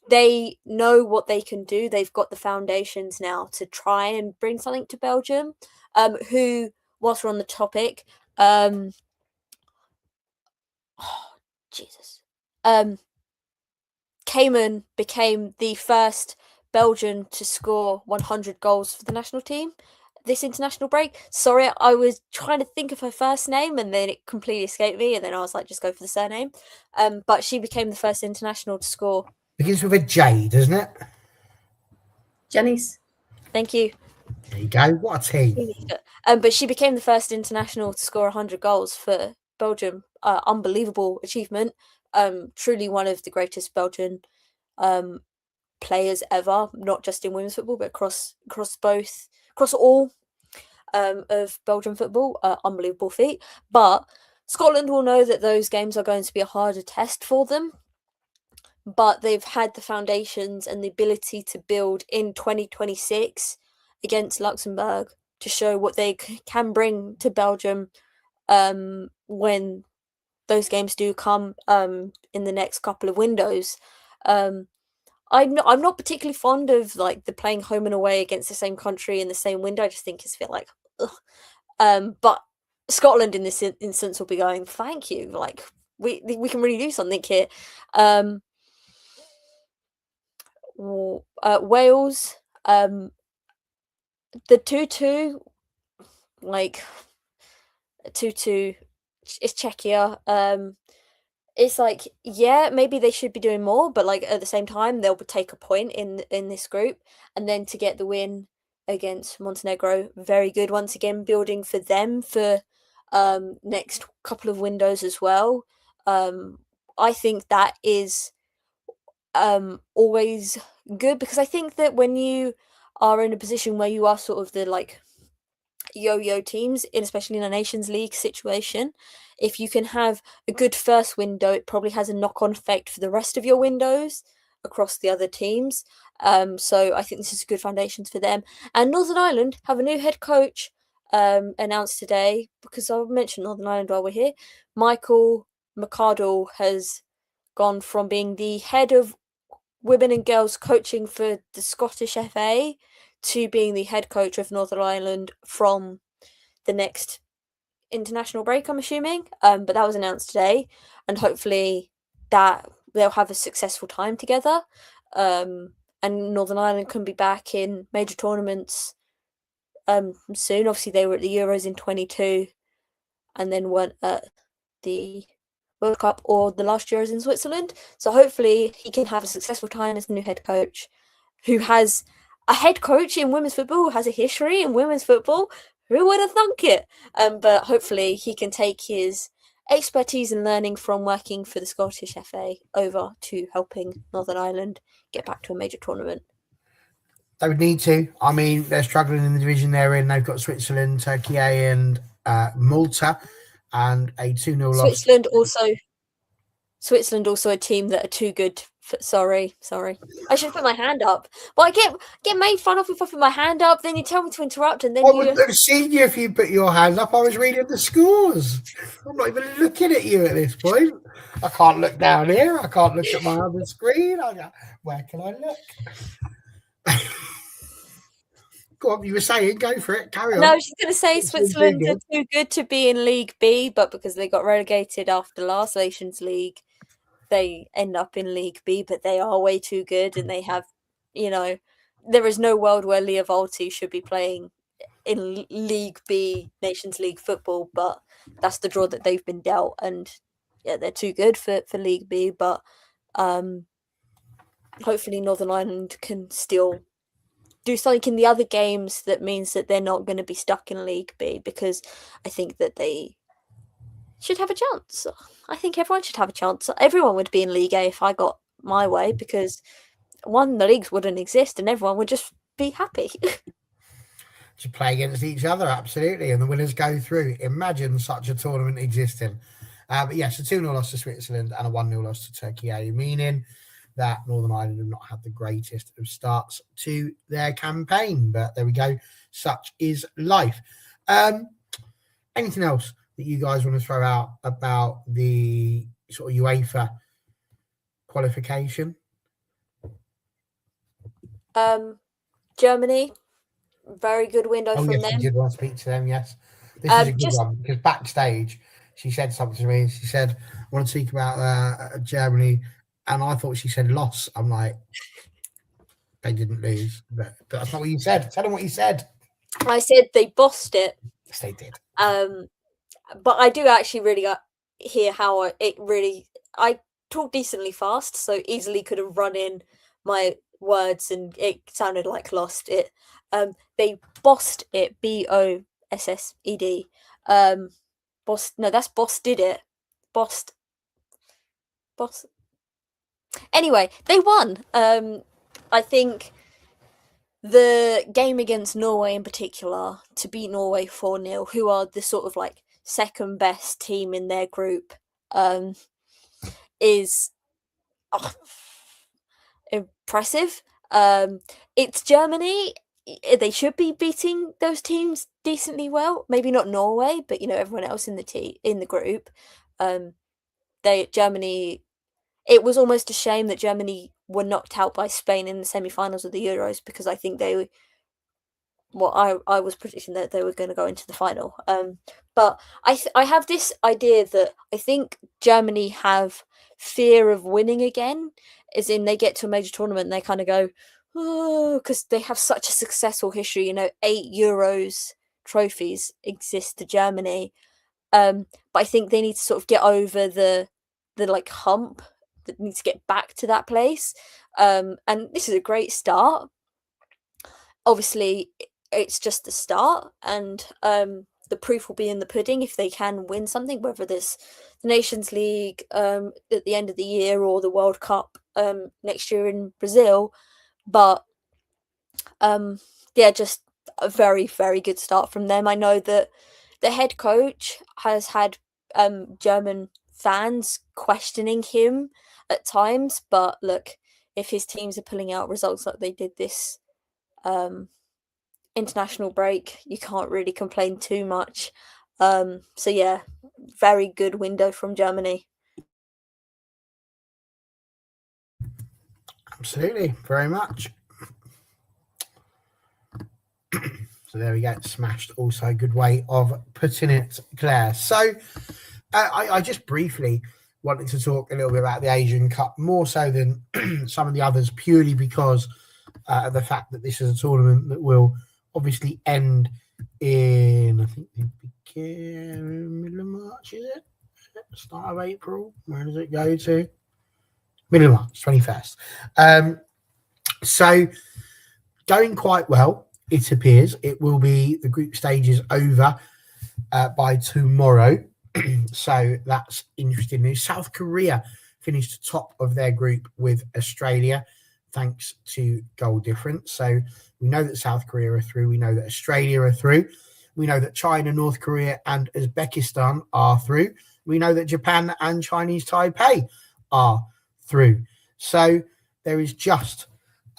They know what they can do. They've got the foundations now to try and bring something to Belgium. Who, whilst we're on the topic, Jesus. Cayman became the first Belgian to score 100 goals for the national team this international break. Sorry, I was trying to think of her first name and then it completely escaped me, and then I was like, just go for the surname. But she became the first international to score. Begins with a J, doesn't it? Jenny's. Thank you. There you go. What a team. But she became the first international to score 100 goals for Belgium. Unbelievable achievement. Truly one of the greatest Belgian players ever, not just in women's football, but across all of Belgian football. Unbelievable feat. But Scotland will know that those games are going to be a harder test for them. But they've had the foundations and the ability to build in 2026 against Luxembourg to show what they can bring to Belgium when those games do come in the next couple of windows. I'm not particularly fond of like the playing home and away against the same country in the same window. I just think it's a bit like, ugh. But Scotland in this instance will be going, thank you. Like we can really do something here. Wales, the 2-2, like 2-2 is Czechia. It's like, yeah, maybe they should be doing more, but like at the same time, they'll take a point in this group, and then to get the win against Montenegro, very good once again, building for them for next couple of windows as well. I think that is always good, because I think that when you are in a position where you are sort of the like yo-yo teams, especially in a Nations League situation, if you can have a good first window, it probably has a knock-on effect for the rest of your windows across the other teams. So I think this is good foundations for them. And Northern Ireland have a new head coach announced today, because I'll mention Northern Ireland while we're here. Michael McArdle has gone from being the head of women and girls coaching for the Scottish FA to being the head coach of Northern Ireland from the next international break, I'm assuming. But that was announced today, and hopefully that they'll have a successful time together. And Northern Ireland can be back in major tournaments soon. Obviously, they were at the Euros in 22 and then weren't at the World Cup or the last Euros in Switzerland. So hopefully he can have a successful time as the new head coach, who has a head coach in women's football, who has a history in women's football. Who would have thunk it? But hopefully he can take his expertise and learning from working for the Scottish FA over to helping Northern Ireland get back to a major tournament. They would need to. I mean, they're struggling in the division they're in. They've got Switzerland, Turkey and Malta, and a 2-0 loss. Switzerland also a team that are too good. Sorry. I should put my hand up. But I get made fun of if I put my hand up. Then you tell me to interrupt, and then I wouldn't have seen you if you put your hand up. I was reading the scores. I'm not even looking at you at this point. I can't look down here. I can't look at my other screen. Where can I look? Go on, you were saying, go for it. Carry on. No, I was just going to say Switzerland are too good to be in League B, but because they got relegated after last Nations League, they end up in League B, but they are way too good, and they have, there is no world where Leah Volti should be playing in League B Nations League football, but that's the draw that they've been dealt, and yeah, they're too good for League B, but hopefully Northern Ireland can still do something in the other games that means that they're not going to be stuck in League B, because I think that they should have a chance. I think everyone should have a chance. Everyone would be in League A if I got my way, because the leagues wouldn't exist and everyone would just be happy. To play against each other, absolutely, and the winners go through. Imagine such a tournament existing. But yes, a 2-0 loss to Switzerland and a 1-0 loss to Turkey, meaning that Northern Ireland have not had the greatest of starts to their campaign. But there we go. Such is life. Anything else that you guys want to throw out about the sort of UEFA qualification? Germany, very good window from Yes, them. you did want to speak to them. Yes, this is a good Just one because backstage she said something to me. She said, "I want to speak about Germany," and I thought she said loss. I'm like, they didn't lose, but that's not what you said. Tell them what you said. I said they bossed it. Yes, they did. But I do actually really hear how I talk decently fast, so easily could have run in my words and it sounded like lost it. They bossed it, BOSSED. Boss, no, that's boss did it. Boss. Anyway, they won. I think the game against Norway in particular, to beat Norway 4-0, who are the sort of like second best team in their group, is impressive. It's Germany. They should be beating those teams decently well. Maybe not Norway, but everyone else in the group. Germany. It was almost a shame that Germany were knocked out by Spain in the semi-finals of the Euros because I think I was predicting that they were going to go into the final. But I have this idea that I think Germany have fear of winning again, as in they get to a major tournament and they kind of go, oh, because they have such a successful history. 8 Euros trophies exist to Germany. But I think they need to sort of get over the like hump that needs to get back to that place. And this is a great start. Obviously, it's just the start, and the proof will be in the pudding if they can win something, whether this the Nations League at the end of the year or the World Cup next year in Brazil. But just a very, very good start from them. I know that the head coach has had German fans questioning him at times, but look, if his teams are pulling out results like they did this international break, you can't really complain too much. So yeah, very good window from Germany. Absolutely, very much. So there we go, smashed. Also a good way of putting it, Claire. So I just briefly wanted to talk a little bit about the Asian Cup, more so than some of the others, purely because of the fact that this is a tournament that will obviously end in, I think they begin middle of March, is it? Start of April? Where does it go to? Middle of March, 21st. So going quite well, it appears. It will be the group stages over by tomorrow. So that's interesting news. South Korea finished top of their group with Australia, thanks to goal difference. So we know that South Korea are through. We know that Australia are through. We know that China, North Korea, and Uzbekistan are through. We know that Japan and Chinese Taipei are through. So there is just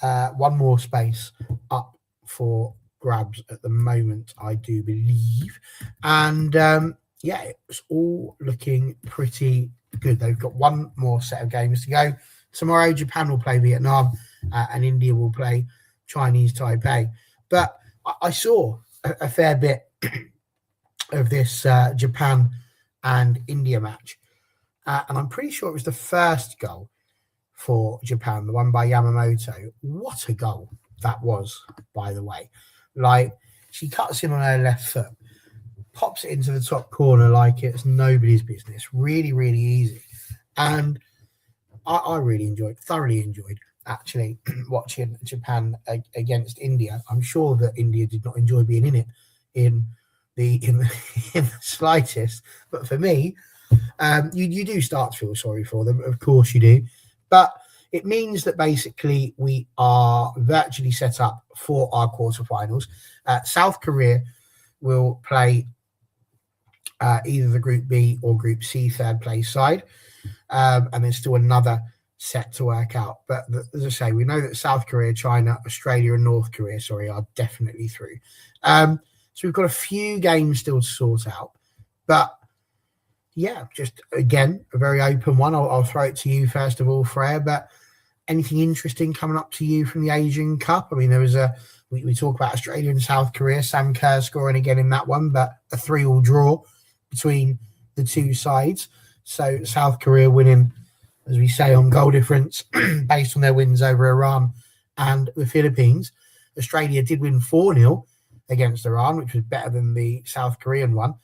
one more space up for grabs at the moment, I do believe. And it's all looking pretty good. They've got one more set of games to go. Tomorrow, Japan will play Vietnam and India will play Chinese Taipei. But I saw a fair bit of this Japan and India match. And I'm pretty sure it was the first goal for Japan, the one by Yamamoto. What a goal that was, by the way. Like, she cuts in on her left foot, pops it into the top corner like it's nobody's business. Really, really easy. And I really thoroughly enjoyed actually watching Japan against India. I'm sure that India did not enjoy being in it in the slightest. But for me, you do start to feel sorry for them. Of course you do. But it means that basically we are virtually set up for our quarterfinals. South Korea will play either the Group B or Group C third place side. And there's still another set to work out. But as I say, we know that South Korea, China, Australia, and North Korea, are definitely through. So we've got a few games still to sort out. But Yeah, just again, a very open one. I'll throw it to you first of all, Freya, but anything interesting coming up to you from the Asian Cup? I mean, there was we talk about Australia and South Korea, Sam Kerr scoring again in that one, but a 3-3 draw between the two sides. So South Korea winning, as we say, on goal difference based on their wins over Iran and the Philippines. Australia did win 4-0 against Iran, which was better than the South Korean one.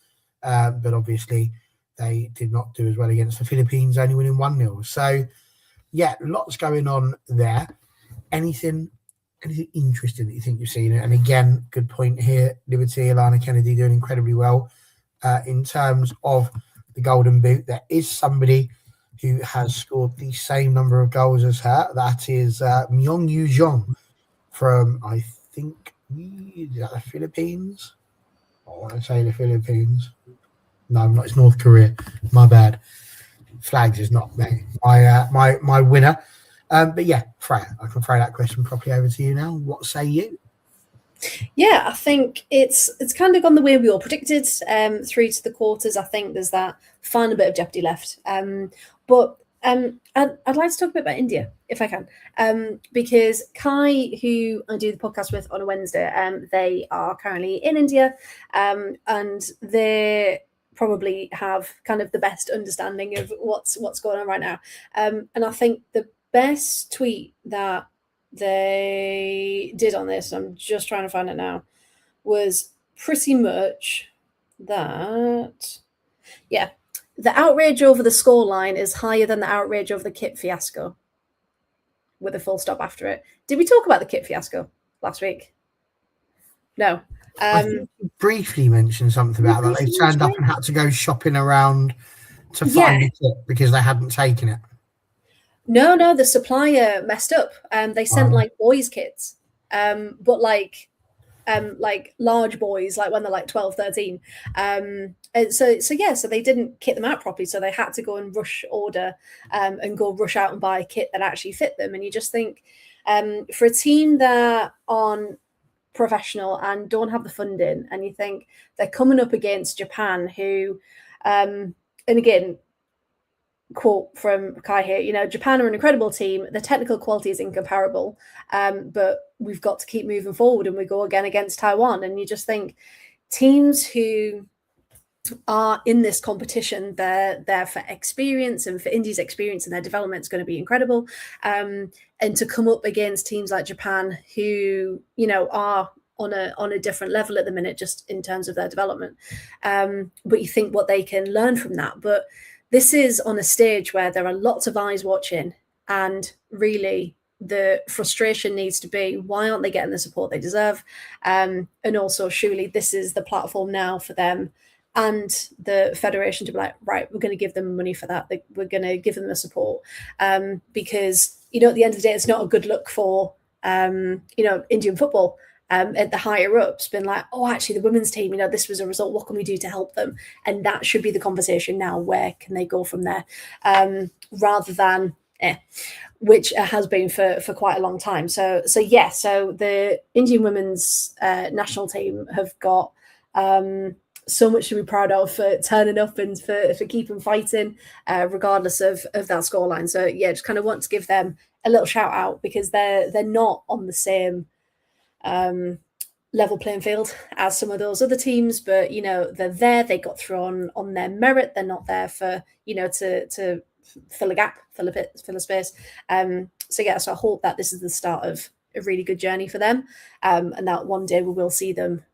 But obviously they did not do as well against the Philippines, only winning 1-0. So, yeah, lots going on there. Anything interesting that you think you've seen? And again, good point here. Liberty, Alana Kennedy doing incredibly well in terms of the Golden Boot. There is somebody who has scored the same number of goals as her. That is Myung Yu Jong from, I think, the Philippines. I want to say the Philippines. No, not. It's North Korea. My bad. Flags is not my winner. But yeah, Freya, I can throw that question properly over to you now. What say you? Yeah, I think it's kind of gone the way we all predicted. Through to the quarters, I think there's that final bit of jeopardy left. But I'd like to talk a bit about India, if I can, because Kai, who I do the podcast with on a Wednesday, they are currently in India, and they probably have kind of the best understanding of what's going on right now. And I think the best tweet that they did on this, I'm just trying to find it now, was pretty much that, yeah, the outrage over the scoreline is higher than the outrage over the kit fiasco, with a full stop after it. Did we talk about the kit fiasco last week? No. I think you briefly mentioned something about that. They turned up and had to go shopping around to find a kit because they hadn't taken it. No, the supplier messed up. They sent like boys' kits, but like large boys, like when they're like 12, 13. So they didn't kit them out properly. So they had to go and rush order and go rush out and buy a kit that actually fit them. And you just think for a team that aren't professional and don't have the funding, and you think they're coming up against Japan, who, and again, quote from Kai here, Japan are an incredible team. The technical quality is incomparable, but we've got to keep moving forward, and we go again against Taiwan. And you just think teams who are in this competition, they're there for experience, and for India's experience and their development is going to be incredible. And to come up against teams like Japan, who, are on a different level at the minute, just in terms of their development. But you think what they can learn from that. But this is on a stage where there are lots of eyes watching, and really the frustration needs to be, why aren't they getting the support they deserve? And also, surely this is the platform now for them and the federation to be like, right, we're going to give them money for that. We're going to give them the support, because, at the end of the day, it's not a good look for, Indian football. At the higher ups, been like, oh, actually, the women's team, this was a result. What can we do to help them? And that should be the conversation now. Where can they go from there? Rather than, which has been for quite a long time. So the Indian women's national team have got so much to be proud of for turning up and for keeping fighting, regardless of that scoreline. So yeah, just kind of want to give them a little shout out, because they're not on the same level playing field as some of those other teams, but they're there. They got thrown on their merit. They're not there for to fill a gap, fill a space. So I hope that this is the start of a really good journey for them, and that one day we will see them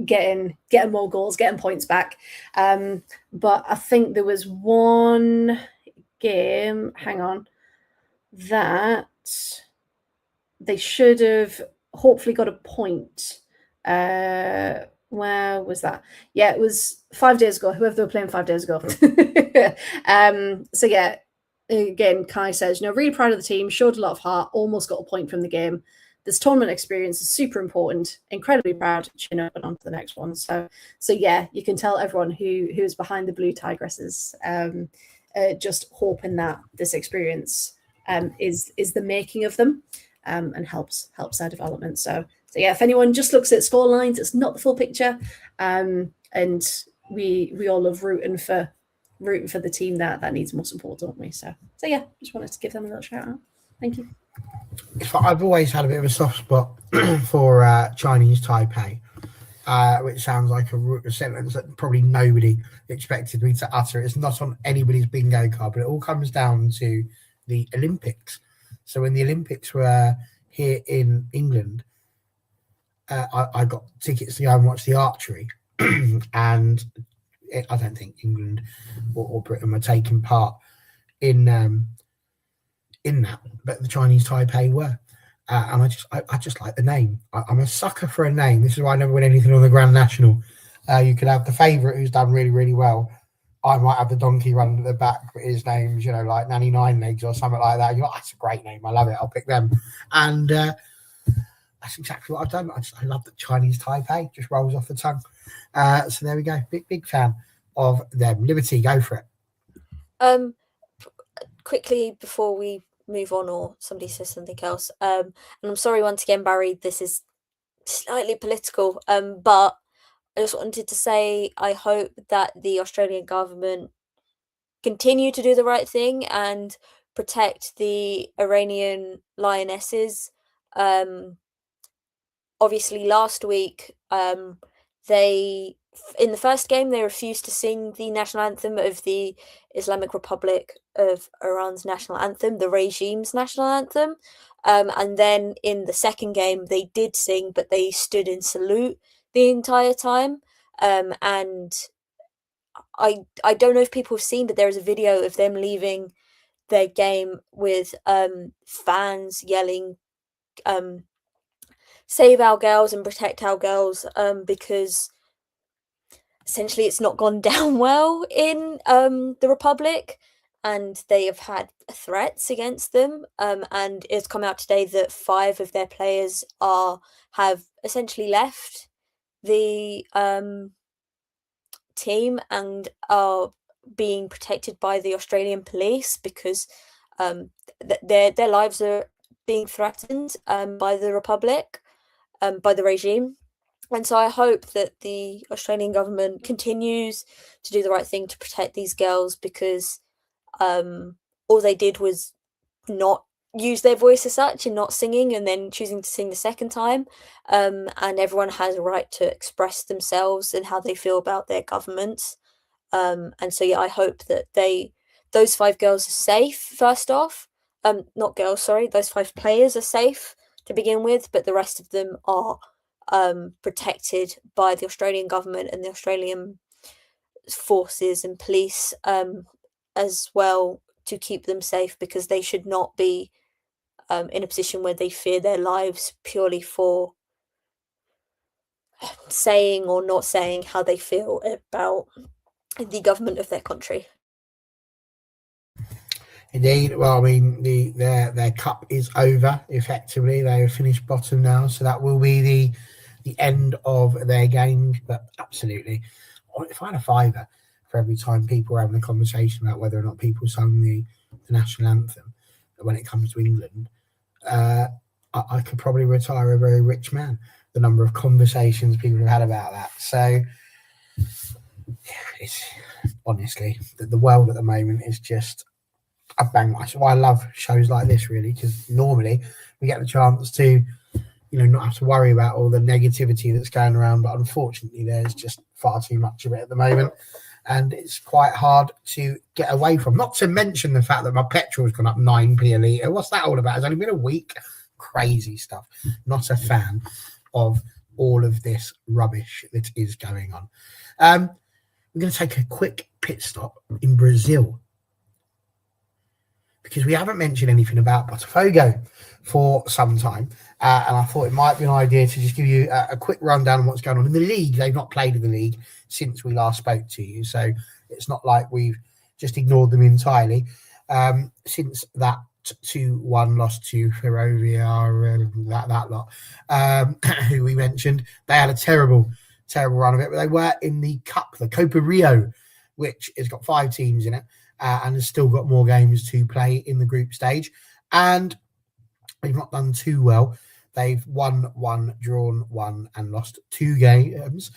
getting more goals, getting points back. But I think there was one game, that they should have hopefully got a point. Where was that? Yeah, it was 5 days ago, whoever they were playing 5 days ago. So yeah, again, Kai says, really proud of the team, showed a lot of heart, almost got a point from the game. This tournament experience is super important, incredibly proud, chin up and on to the next one. So yeah, you can tell everyone who's behind the Blue Tigresses, just hoping that this experience is the making of them, and helps their development. So yeah, if anyone just looks at score lines, it's not the full picture. And we all love rooting for the team that needs more support, don't we? So yeah, just wanted to give them a little shout out. Thank you. I've always had a bit of a soft spot for Chinese Taipei, which sounds like a sentence that probably nobody expected me to utter. It's not on anybody's bingo card, but it all comes down to the Olympics. So when the Olympics were here in England, I got tickets to go and watch the archery, and I don't think England or Britain were taking part in that, but the Chinese Taipei were, and I just like the name. I'm a sucker for a name. This is why I never win anything on the Grand National. You could have the favourite who's done really, really well. I might have the donkey running at the back, but his name's, like Nanny Nine Legs or something like that. You're like, that's a great name. I love it. I'll pick them. And that's exactly what I've done. I love the Chinese Taipei. Just rolls off the tongue. So there we go. Big fan of them. Liberty, go for it. Quickly before we move on, or somebody says something else. And I'm sorry once again, Barry. This is slightly political. But I just wanted to say I hope that the Australian government continue to do the right thing and protect the Iranian lionesses. Obviously, last week, they, in the first game, they refused to sing the national anthem of the Islamic Republic of Iran's national anthem, the regime's national anthem. And then in the second game, they did sing, but they stood in salute the entire time. And I don't know if people have seen, but there is a video of them leaving their game with fans yelling, save our girls and protect our girls, because essentially it's not gone down well in the Republic, and they have had threats against them, and it's come out today that 5 of their players have essentially left the team and are being protected by the Australian police because their lives are being threatened by the Republic, by the regime. And so I hope that the Australian government continues to do the right thing to protect these girls, because all they did was not use their voice as such and not singing, and then choosing to sing the second time. And everyone has a right to express themselves and how they feel about their governments. And so, yeah, I hope that those 5 girls are safe, first off. Not girls, sorry. Those 5 players are safe to begin with, but the rest of them are protected by the Australian government and the Australian forces and police as well, to keep them safe, because they should not be in a position where they fear their lives purely for saying or not saying how they feel about the government of their country. Indeed. Well, I mean, their cup is over, effectively. They have finished bottom now, so that will be the end of their game. But absolutely, if I had a fiver for every time people were having a conversation about whether or not people sung the national anthem when it comes to England, I could probably retire a very rich man. The number of conversations people have had about that. So, it's honestly, the world at the moment is just a bang. That's why I love shows like this, really, because normally we get the chance to, not have to worry about all the negativity that's going around. But unfortunately, there's just far too much of it at the moment, and it's quite hard to get away from. Not to mention the fact that my petrol's gone up 9p a litre. What's that all about? It's only been a week. Crazy stuff. Not a fan of all of this rubbish that is going on. We're going to take a quick pit stop in Brazil, because we haven't mentioned anything about Botafogo for some time. And I thought it might be an idea to just give you a quick rundown on what's going on in the league. They've not played in the league since we last spoke to you, so it's not like we've just ignored them entirely. Since that 2-1 loss to Ferrovia, that lot, who we mentioned, they had a terrible run of it, but they were in the Cup, the Copa Rio, which has got 5 teams in it, and has still got more games to play in the group stage. And they've not done too well They've won 1, drawn 1, and lost 2 games.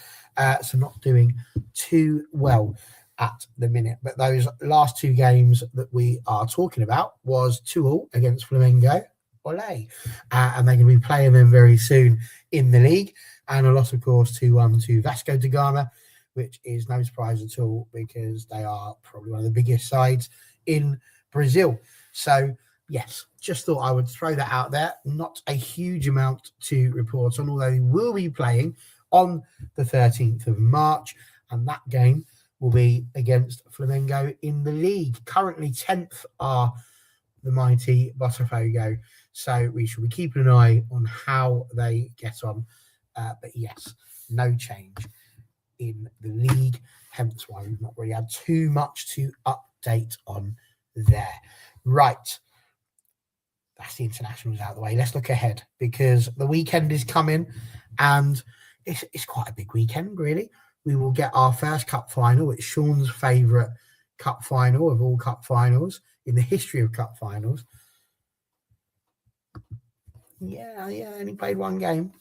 So not doing too well at the minute. But those last 2 games that we are talking about was 2-2 against Flamengo. Ole. And they're going to be playing them very soon in the league. And a loss, of course, 2-1 to Vasco da Gama, which is no surprise at all because they are probably one of the biggest sides in Brazil. So, yes, just thought I would throw that out there. Not a huge amount to report on, although they will be playing on the 13th of March, and that game will be against Flamengo in the league. Currently 10th are the mighty Botafogo, so we shall be keeping an eye on how they get on. But yes, no change in the league, hence why we've not really had too much to update on there. Right. That's the internationals out of the way. Let's look ahead because the weekend is coming and it's quite a big weekend, really. We will get our first cup final. It's Sean's favourite cup final of all cup finals in the history of cup finals. Yeah, only played 1 game.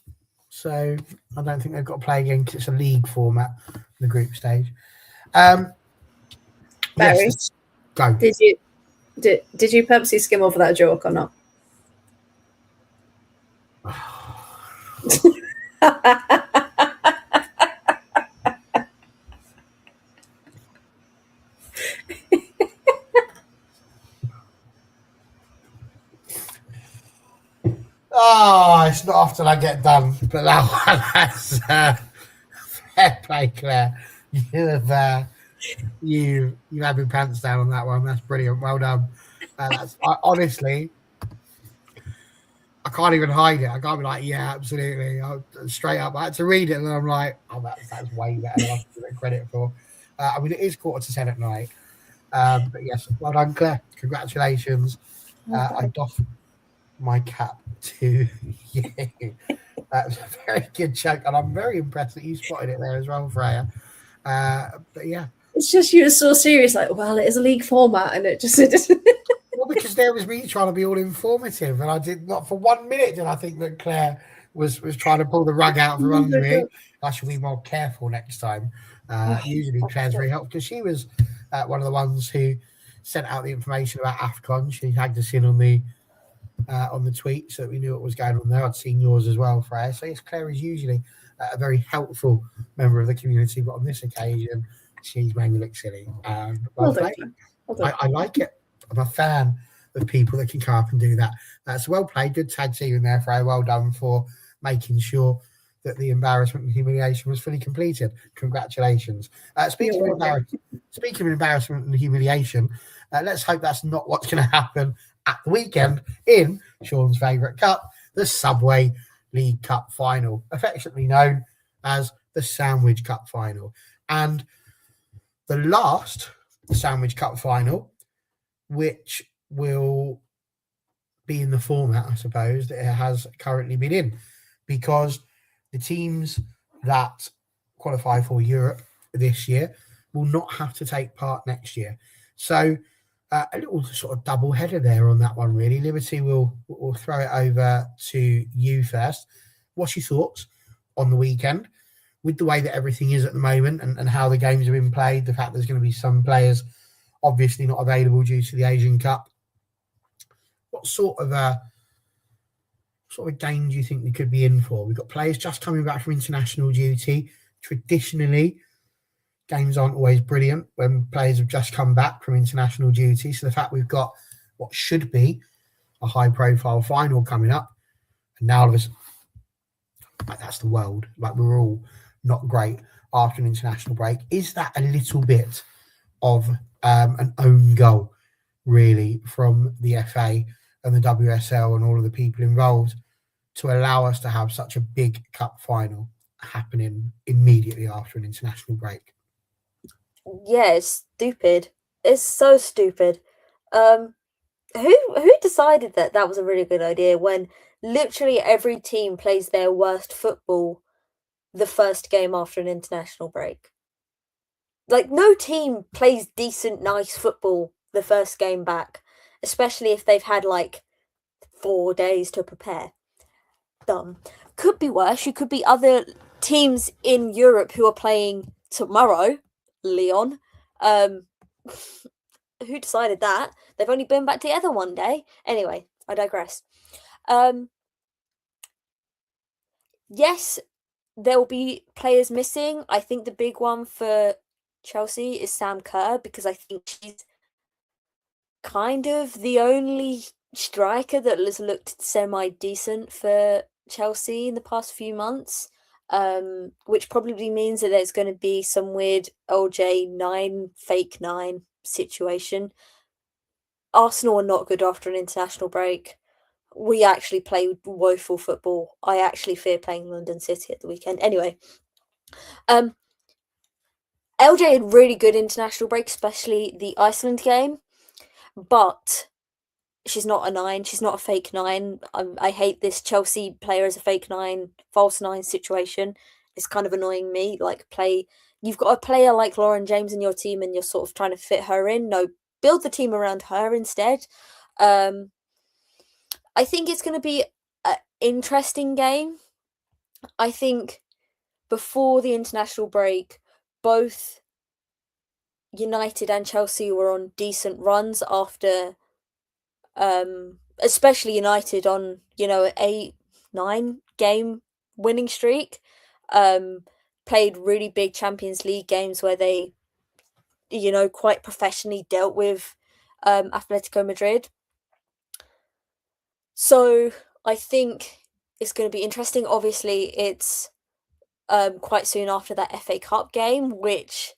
So I don't think they've got to play again because it's a league format, the group stage. Barry, yes, go. Did you purposely skim over that joke or not? Oh, it's not often I get done, but that one has fair play, Claire. You've had your pants down on that one. That's brilliant. Well done. Honestly, I can't even hide it. I can't be like, yeah, absolutely. Straight up. I had to read it and then I'm like, oh, that's way better than I give it credit for. I mean, it is 9:45 at night. But yes, well done, Claire. Congratulations. I doff my cap to you. That's a very good joke, and I'm very impressed that you spotted it there as well, Freya. But yeah, it's just you were so serious, like, well, it is a league format, and it just well, because there was me trying to be all informative, and I did not for 1 minute did I think that Claire was trying to pull the rug out from under me. I should be more careful next time. Usually Claire's very helpful because she was one of the ones who sent out the information about AFCON. She tagged us in on the tweet so that we knew what was going on there. I'd seen yours as well, Freya. So yes, Claire is usually a very helpful member of the community, but on this occasion, she's made me look silly. Well played. I like it. I'm a fan of people that can come up and do that. That's well played. Good tag team in there, Freya. Well done for making sure that the embarrassment and humiliation was fully completed. Congratulations. Speaking of embarrassment and humiliation, let's hope that's not what's going to happen at the weekend in Sean's favourite cup, the Subway League Cup Final, affectionately known as the Sandwich Cup Final. And the last Sandwich Cup Final, which will be in the format, I suppose, that it has currently been in, because the teams that qualify for Europe this year will not have to take part next year. So a little sort of double header there on that one, really. Liberty will throw it over to you first. What's your thoughts on the weekend with the way that everything is at the moment and how the games have been played, the fact there's going to be some players obviously not available due to the Asian Cup? What sort of a game do you think we could be in for? We've got players just coming back from international duty. Traditionally, games aren't always brilliant when players have just come back from international duty. So the fact we've got what should be a high-profile final coming up, and now all of us, like, that's the world. Like, we're all not great after an international break. Is that a little bit of an own goal, really, from the FA and the WSL and all of the people involved to allow us to have such a big cup final happening immediately after an international break? Yeah, it's stupid. It's so stupid. Who decided that was a really good idea when literally every team plays their worst football the first game after an international break? Like, no team plays decent, nice football the first game back, especially if they've had like 4 days to prepare. dumb. Could be worse. You could be other teams in Europe who are playing tomorrow. Leon. Who decided that? They've only been back together one day. Anyway, I digress. Yes, there will be players missing. I think the big one for Chelsea is Sam Kerr, because I think she's kind of the only striker that has looked semi-decent for Chelsea in the past few months, which probably means that there's going to be some weird LJ9, fake 9 situation. Arsenal are not good after an international break. We actually play woeful football. I actually fear playing London City at the weekend. Anyway, LJ had really good international break, especially the Iceland game, but she's not a 9. She's not a fake 9. I hate this Chelsea player as a fake 9, false 9 situation. It's kind of annoying me. Like, you've got a player like Lauren James in your team and you're sort of trying to fit her in. No, build the team around her instead. I think it's going to be an interesting game. I think before the international break, both United and Chelsea were on decent runs after, especially United on, an 8-9 game winning streak. Played really big Champions League games where they, quite professionally dealt with Atletico Madrid. So I think it's going to be interesting. Obviously, it's quite soon after that FA Cup game, which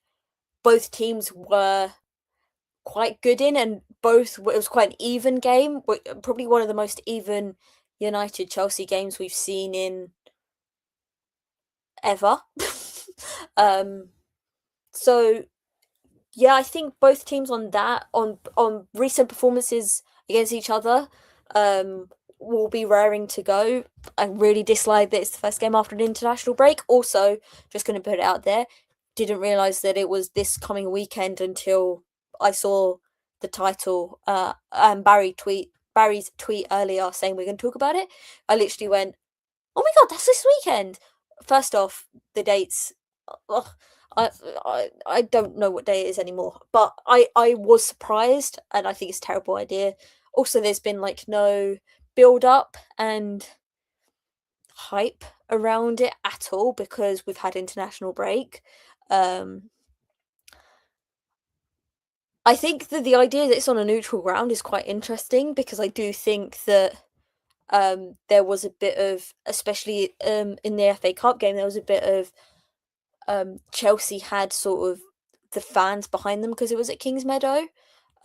both teams were quite good in, and it was quite an even game, probably one of the most even United-Chelsea games we've seen in ever. So yeah, I think both teams on recent performances against each other will be raring to go. I really dislike that it's the first game after an international break. Also, just going to put it out there, didn't realise that it was this coming weekend until I saw the title and Barry's tweet earlier saying we're going to talk about it. I literally went, oh my god, that's this weekend. First off, the dates, I don't know what day it is anymore, but I was surprised, and I think it's a terrible idea. Also, there's been no build up and hype around it at all because we've had international break. I think that the idea that it's on a neutral ground is quite interesting, because I do think that there was a bit of, especially in the FA Cup game, there was a bit of Chelsea had sort of the fans behind them because it was at Kingsmeadow.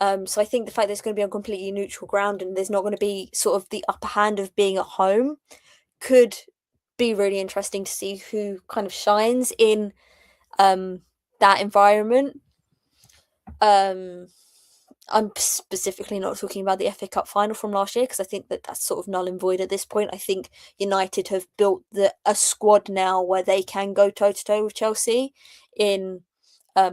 So I think the fact that it's going to be on completely neutral ground and there's not going to be sort of the upper hand of being at home could be really interesting to see who kind of shines in that environment. I'm specifically not talking about the FA Cup final from last year because I think that that's sort of null and void at this point. I think United have built a squad now where they can go toe-to-toe with Chelsea in a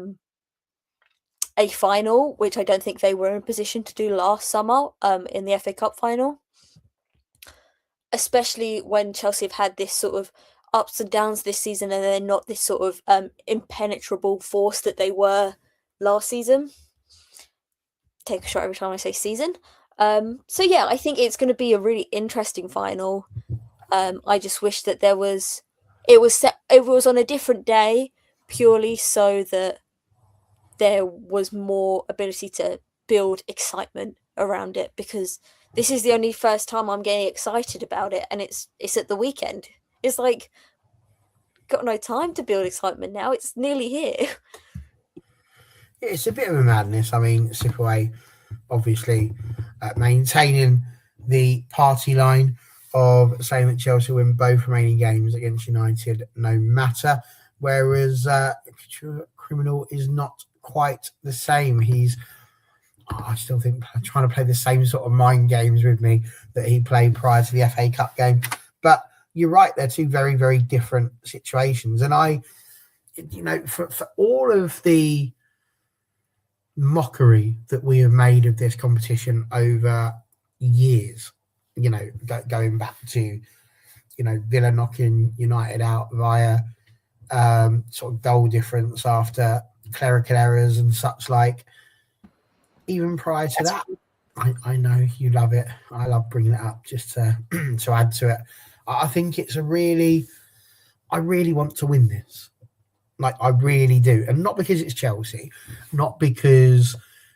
final, which I don't think they were in a position to do last summer in the FA Cup final. Especially when Chelsea have had this sort of ups and downs this season and they're not this sort of impenetrable force that they were last season. Take a shot every time I say season. So yeah, I think it's going to be a really interesting final. I just wish that it was on a different day, purely so that there was more ability to build excitement around it, because this is the only first time I'm getting excited about it, and it's at the weekend. It's got no time to build excitement now. It's nearly here. It's a bit of a madness. I mean, Sipaway obviously maintaining the party line of saying that Chelsea win both remaining games against United no matter, whereas Criminal is not quite the same. I still think trying to play the same sort of mind games with me that he played prior to the FA Cup game. But you're right, they're two very, very different situations. And for all of the mockery that we have made of this competition over years, going back to Villa knocking United out via sort of goal difference after clerical errors and such like. Even prior to that, I know you love it. I love bringing it up just to to add to it. I think it's I really want to win this. Like, I really do. And not because it's Chelsea, not because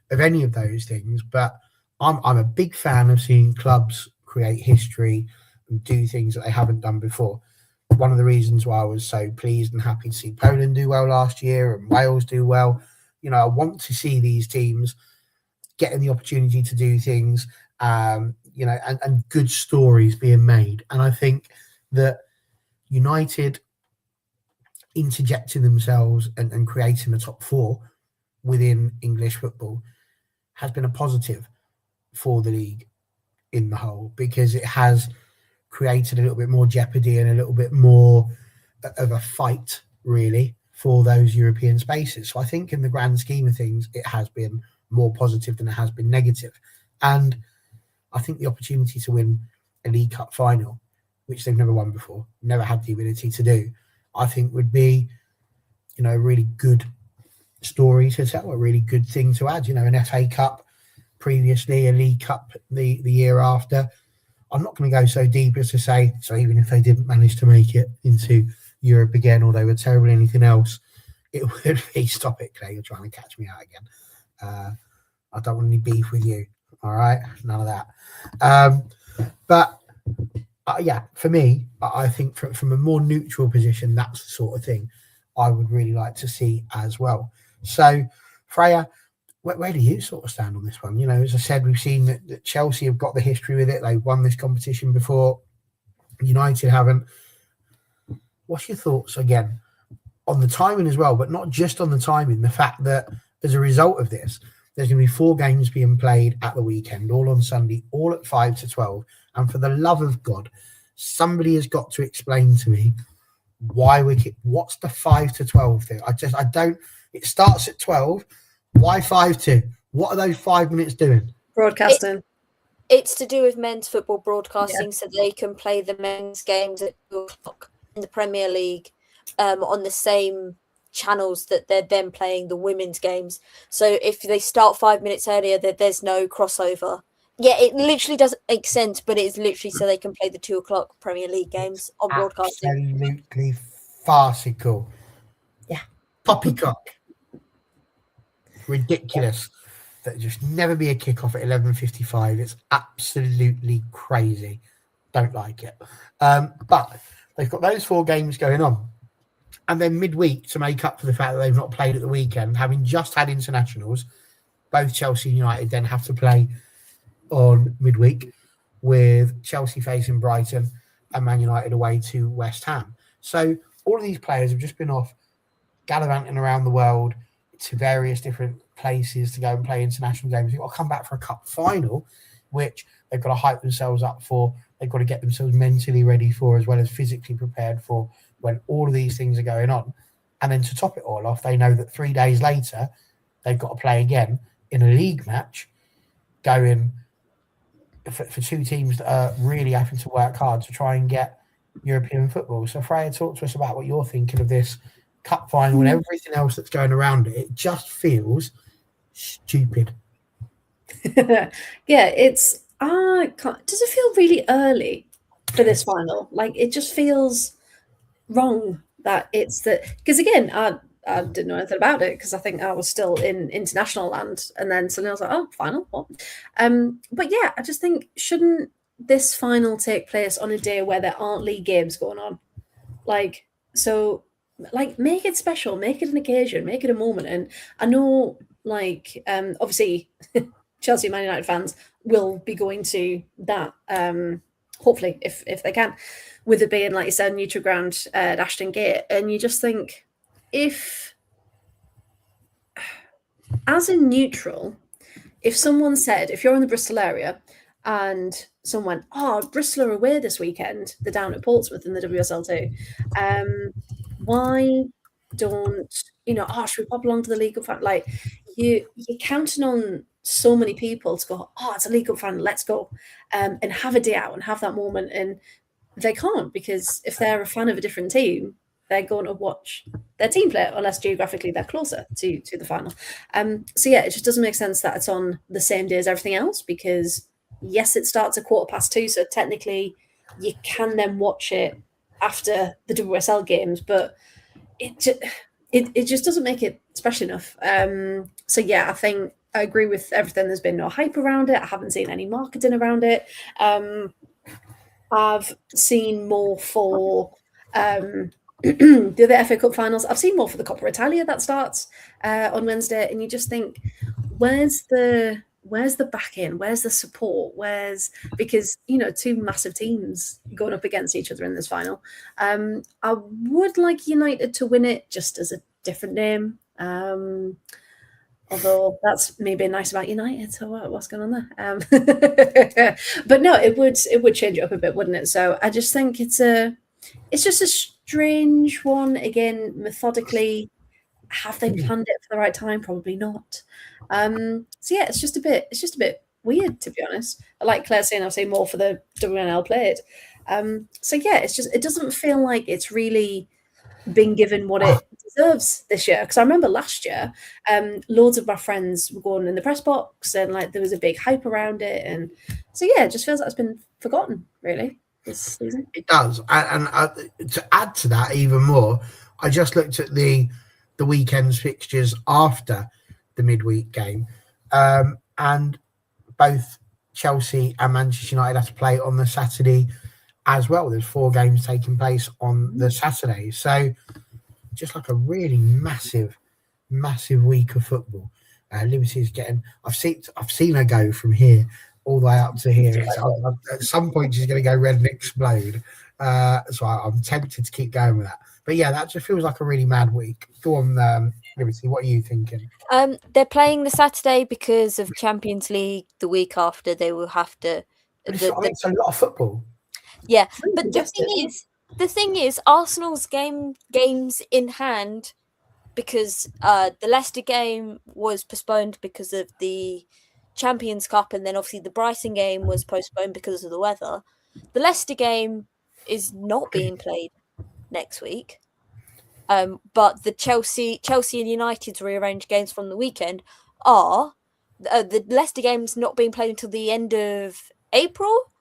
of any of those things, but I'm a big fan of seeing clubs create history and do things that they haven't done before. One of the reasons why I was so pleased and happy to see Poland do well last year and Wales do well. I want to see these teams getting the opportunity to do things, and good stories being made. And I think that United interjecting themselves and creating the top four within English football has been a positive for the league in the whole, because it has created a little bit more jeopardy and a little bit more of a fight, really, for those European spaces. So I think in the grand scheme of things, it has been more positive than it has been negative. And I think the opportunity to win a League Cup final, which they've never won before, never had the ability to do, I think would be, a really good story to tell, a really good thing to add. An FA Cup previously, a League Cup the year after. I'm not going to go so deep as to say, so even if they didn't manage to make it into Europe again, or they were terrible at anything else, it would be, stop it, Clay, you're trying to catch me out again. I don't want any beef with you. All right, none of that. But for me, I think from a more neutral position, that's the sort of thing I would really like to see as well. So, Freya, where do you sort of stand on this one? As I said, we've seen that Chelsea have got the history with it. They've won this competition before. United haven't. What's your thoughts, again, on the timing as well, but not just on the timing, the fact that as a result of this, there's going to be 4 games being played at the weekend, all on Sunday, all at 5 to 12. And for the love of God, somebody has got to explain to me what's the 5 to 12 thing? I don't, it starts at 12. Why 5 to? What are those 5 minutes doing? Broadcasting. It's to do with men's football broadcasting, so they can play the men's games at 2 o'clock in the Premier League on the same channels that they're then playing the women's games. So if they start 5 minutes earlier, there's no crossover. Yeah, it literally doesn't make sense, but it's literally so they can play the 2 o'clock Premier League games on broadcasting. Absolutely farcical. Yeah. Poppycock. Ridiculous. That just never be a kickoff at 11:55. It's absolutely crazy. Don't like it. But they've got those 4 games going on. And then midweek, to make up for the fact that they've not played at the weekend, having just had internationals, both Chelsea and United then have to play on midweek, with Chelsea facing Brighton and Man United away to West Ham. So all of these players have just been off gallivanting around the world to various different places to go and play international games. They've got to come back for a cup final, which they've got to hype themselves up for. They've got to get themselves mentally ready for, as well as physically prepared for, when all of these things are going on. And then to top it all off, they know that 3 days later, they've got to play again in a league match, going for 2 teams that are really having to work hard to try and get European football. So Freya, talk to us about what you're thinking of this cup final and everything else that's going around it. It just feels stupid. Yeah, it's does it feel really early for this final? Like, it just feels wrong that it's because again, I didn't know anything about it because I think I was still in international land, and then suddenly I was like, oh, final, what? But yeah, I just think, shouldn't this final take place on a day where there aren't league games going on? Like, make it special, make it an occasion, make it a moment. And I know, like, obviously Chelsea and Man United fans will be going to that, hopefully, if they can, with it being, like you said, neutral ground at Ashton Gate. And you just think, if, as a neutral, if someone said, if you're in the Bristol area and someone went, oh, Bristol are away this weekend, they're down at Portsmouth in the WSL2, why don't, should we pop along to the League Cup? Like, you're counting on so many people to go, oh, it's a League Cup final, let's go, and have a day out and have that moment. And they can't, because if they're a fan of a different team, they're going to watch their team play, unless geographically they're closer to the final. So yeah, it just doesn't make sense that it's on the same day as everything else, because yes, it starts at 2:15, so technically you can then watch it after the WSL games, but it just doesn't make it special enough. So yeah, I think I agree with everything. There's been no hype around it. I haven't seen any marketing around it. I've seen more for the other FA Cup finals. I've seen more for the Coppa Italia that starts on Wednesday, and you just think, where's the backing? Where's the support? Because two massive teams going up against each other in this final. I would like United to win it, just as a different name. Although that's maybe nice about United. So what's going on there? But no, it would change it up a bit, wouldn't it? So I just think it's just a strange one. Again, methodically, have they planned it for the right time? Probably not. So yeah, it's just a bit weird, to be honest. Like Claire's saying, I'll say more for the WNL played. So yeah, it doesn't feel like it's really been given what it deserves this year. Because I remember last year, loads of my friends were going in the press box, and like there was a big hype around it, and so yeah, it just feels like it's been forgotten really this season. It does, and to add to that even more, I just looked at the weekend's fixtures after the midweek game, and both Chelsea and Manchester United have to play on the Saturday as well. There's 4 games taking place on the Saturday, so just like a really massive week of football. Liberty is getting. I've seen her go from here all the way up to here. At some point, she's going to go red and explode. So I'm tempted to keep going with that. But yeah, that just feels like a really mad week. Go on, Liberty. What are you thinking? They're playing the Saturday because of Champions League. The week after, they will have to. It's a lot of football. Yeah, but the thing is, Arsenal's games in hand, because the Leicester game was postponed because of the Champions Cup, and then obviously the Brighton game was postponed because of the weather. The Leicester game is not being played next week, but the Chelsea and United's rearranged games from the weekend are the Leicester game's not being played until the end of April,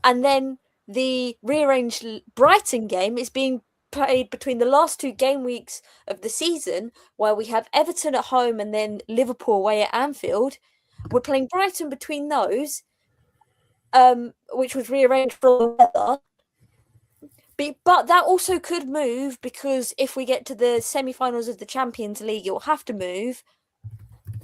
and then the rearranged Brighton game is being played between the last 2 game weeks of the season, where we have Everton at home and then Liverpool away at Anfield. We're playing Brighton between those, which was rearranged for the weather. But that also could move, because if we get to the semi-finals of the Champions League, it will have to move,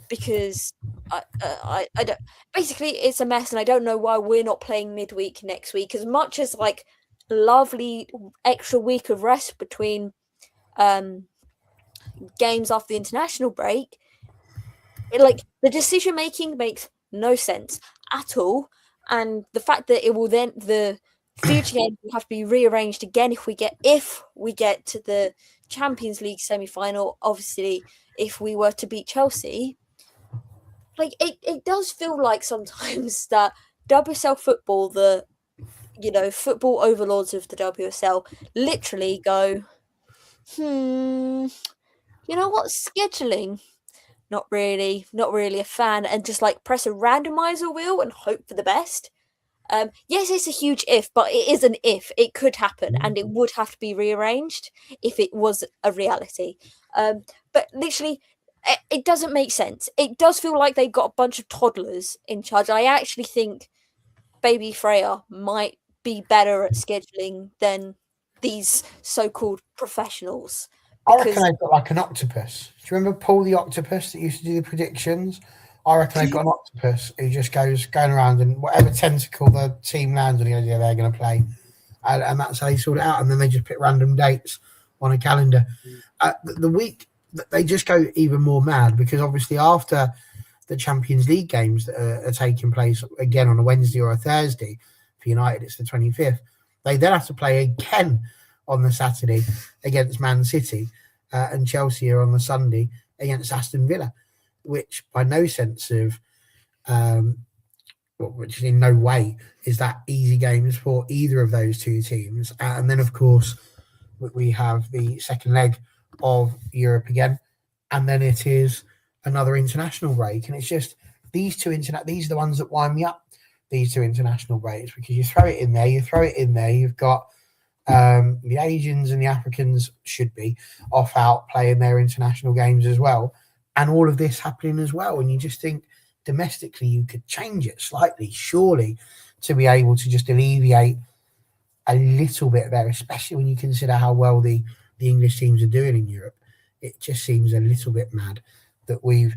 because I don't. Basically, it's a mess, and I don't know why we're not playing midweek next week. As much as like lovely extra week of rest between games after the international break, the decision making makes no sense at all, and the fact that it will then the future games will have to be rearranged again if we get to the Champions League semi-final. Obviously, if we were to beat Chelsea, it does feel like sometimes that WSL football, the football overlords of the WSL, literally go, what, scheduling? Not really a fan, and just like press a randomizer wheel and hope for the best. Yes, it's a huge if, but it is an if. It could happen, and it would have to be rearranged if it was a reality. But literally, it doesn't make sense. It does feel like they've got a bunch of toddlers in charge. I actually think baby Freya might be better at scheduling than these so-called professionals. I reckon they've got like an octopus. Do you remember Paul the octopus that used to do the predictions? I reckon they've got an octopus who just going around, and whatever tentacle the team lands on, they're going to play. And that's how they sort it out. And then they just pick random dates on a calendar. The week, they just go even more mad, because obviously after the Champions League games that are taking place again on a Wednesday or a Thursday, for United it's the 25th, they then have to play again on the Saturday against Man City, and Chelsea are on the Sunday against Aston Villa, which by no sense of which in no way is that easy games for either of those two teams. And then, of course, we have the second leg of Europe again, and then it is another international break. And it's just these these are the ones that wind me up, these two international breaks, because you throw it in there, you've got the Asians and the Africans should be off out playing their international games as well. And all of this happening as well. And you just think domestically you could change it slightly, surely, to be able to just alleviate a little bit there, especially when you consider how well the English teams are doing in Europe. It just seems a little bit mad that we've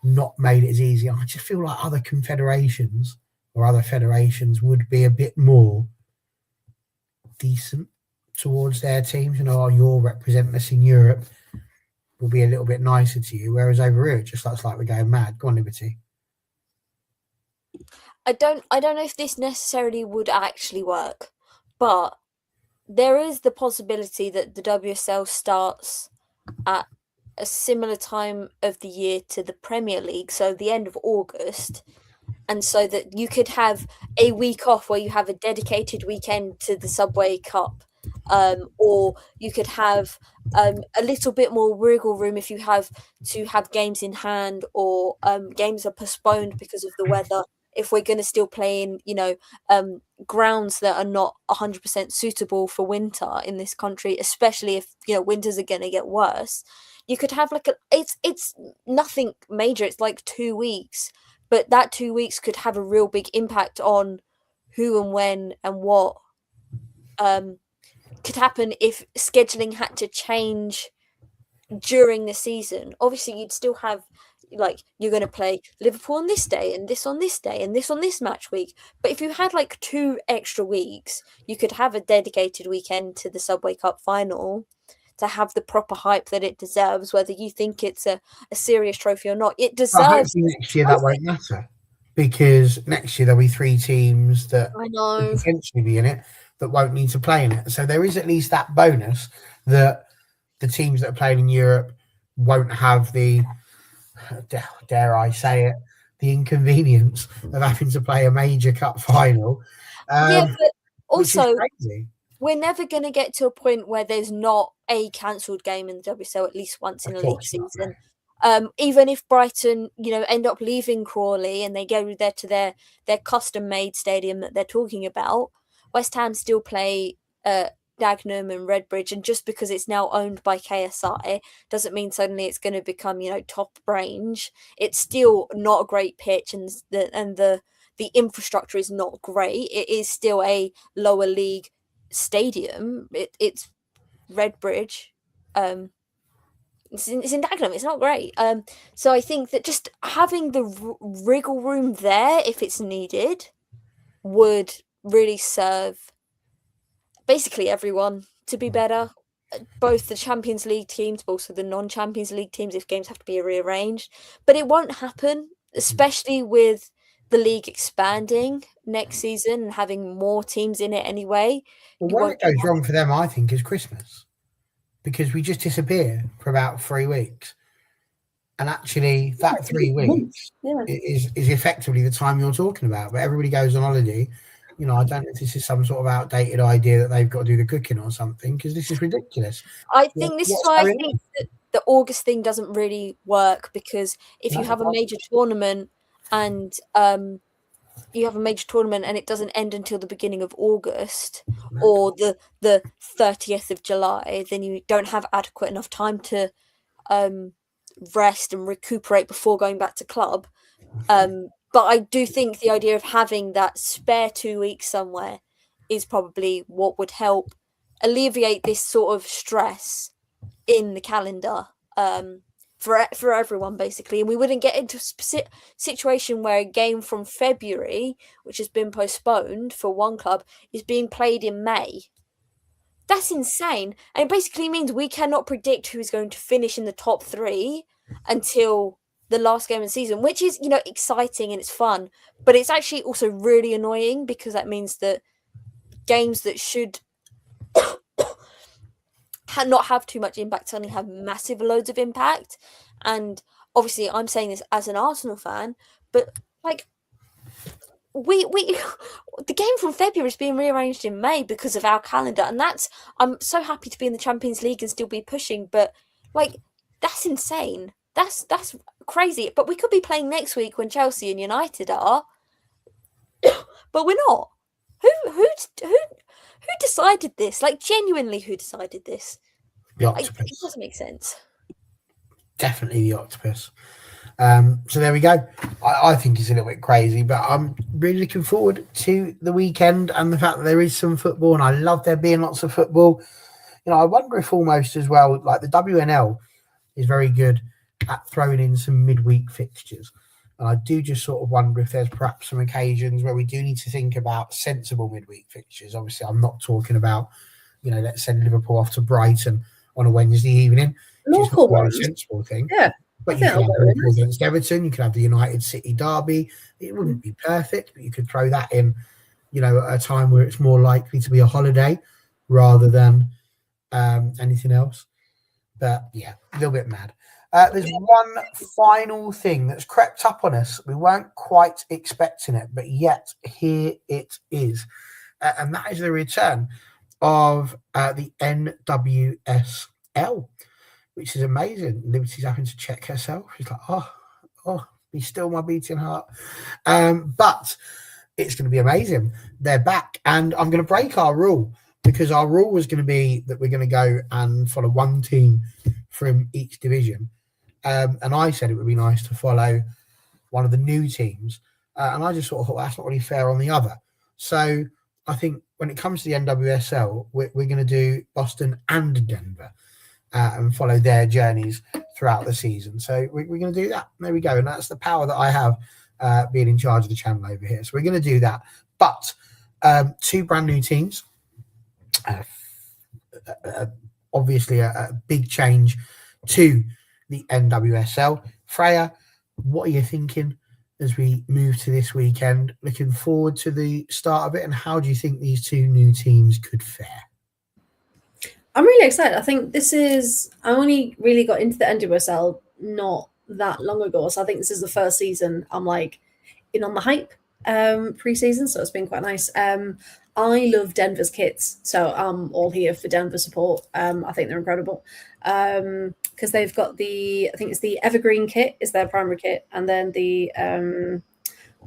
not made it as easy. I just feel like other confederations or other federations would be a bit more decent towards their teams. You're representing us in Europe, will be a little bit nicer to you, whereas over here it just looks like we're going mad. Go on, Liberty. I don't know if this necessarily would actually work, but there is the possibility that the WSL starts at a similar time of the year to the Premier League, so the end of August, and so that you could have a week off where you have a dedicated weekend to the Subway Cup, or you could have a little bit more wiggle room if you have to have games in hand, or games are postponed because of the weather. If we're going to still play in, grounds that are not 100% suitable for winter in this country, especially if winters are going to get worse, you could have it's nothing major. It's like 2 weeks, but that 2 weeks could have a real big impact on who and when and what could happen if scheduling had to change during the season. Obviously, you'd still have, you're going to play Liverpool on this day and this on this day and this on this match week. But if you had 2 extra weeks, you could have a dedicated weekend to the Subway Cup final to have the proper hype that it deserves, whether you think it's a serious trophy or not. It deserves. Hopefully next year that won't matter, because next year there'll be 3 teams that will potentially be in it that won't need to play in it. So there is at least that bonus that the teams that are playing in Europe won't have the, dare I say it, the inconvenience of having to play a major cup final. But also, which is crazy. We're never going to get to a point where there's not a cancelled game in the WSL at least once in a league season. Even if Brighton, end up leaving Crawley and they go there to their custom-made stadium that they're talking about, West Ham still play Dagenham and Redbridge, and just because it's now owned by KSI doesn't mean suddenly it's going to become, top range. It's still not a great pitch, and the infrastructure is not great. It is still a lower league stadium. It's Redbridge. It's in Dagenham. It's not great. So I think that just having the wriggle room there, if it's needed, would really serve basically everyone to be better. Both the Champions League teams, but also the non-Champions League teams, if games have to be rearranged. But it won't happen, especially with the league expanding next season and having more teams in it anyway. Well, where it goes wrong for them, I think, is Christmas, because we just disappear for about 3 weeks, and actually that 3 weeks is effectively the time you're talking about. But everybody goes on holiday. I don't know if this is some sort of outdated idea that they've got to do the cooking or something, because this is ridiculous. I think this is why I think that the August thing doesn't really work, because if you have a major tournament and it doesn't end until the beginning of August or the 30th of July, then you don't have adequate enough time to rest and recuperate before going back to club. But I do think the idea of having that spare 2 weeks somewhere is probably what would help alleviate this sort of stress in the calendar for everyone, basically. And we wouldn't get into a situation where a game from February, which has been postponed for one club, is being played in May. That's insane. And it basically means we cannot predict who is going to finish in the top 3 until the last game of the season, which is, exciting and it's fun. But it's actually also really annoying, because that means that games that should not have too much impact suddenly have massive loads of impact. And obviously I'm saying this as an Arsenal fan, but the game from February is being rearranged in May because of our calendar, and I'm so happy to be in the Champions League and still be pushing, but like that's insane. That's crazy. But we could be playing next week when Chelsea and United are, but we're not. Who decided this? Like genuinely, who decided this? The Like, octopus. it doesn't make sense. Definitely the octopus. So there we go. I think it's a little bit crazy, but I'm really looking forward to the weekend and the fact that there is some football, and I love there being lots of football. You know, I wonder if almost as well, like the WNL is very good at throwing in some midweek fixtures. And I do just sort of wonder if there's perhaps some occasions where we do need to think about sensible midweek fixtures. Obviously, I'm not talking about, let's send Liverpool off to Brighton on a Wednesday evening. Local ones. A sensible thing. Yeah. But you could have Liverpool against Everton. You could have the United City derby. It wouldn't be perfect, but you could throw that in, at a time where it's more likely to be a holiday rather than anything else. But yeah, a little bit mad. There's one final thing that's crept up on us. We weren't quite expecting it, but yet here it is. And that is the return of the NWSL, which is amazing. Liberty's having to check herself. She's like, oh, be still my beating heart. But it's going to be amazing. They're back. And I'm going to break our rule, because our rule was going to be that we're going to go and follow one team from each division. And I said it would be nice to follow one of the new teams. And I just sort of thought that's not really fair on the other. So I think when it comes to the NWSL, we're going to do Boston and Denver and follow their journeys throughout the season. So we're going to do that. There we go. And that's the power that I have being in charge of the channel over here. So we're going to do that. But two brand new teams. Obviously a big change to the NWSL. Freya, what are you thinking as we move to this weekend? Looking forward to the start of it, and how do you think these two new teams could fare? I'm really excited. I think I only really got into the NWSL not that long ago, so I think this is the first season I'm like in on the hype pre-season, so it's been quite nice. I love Denver's kits, so I'm all here for Denver support. I think they're incredible because they've got I think it's the Evergreen kit is their primary kit, and then the I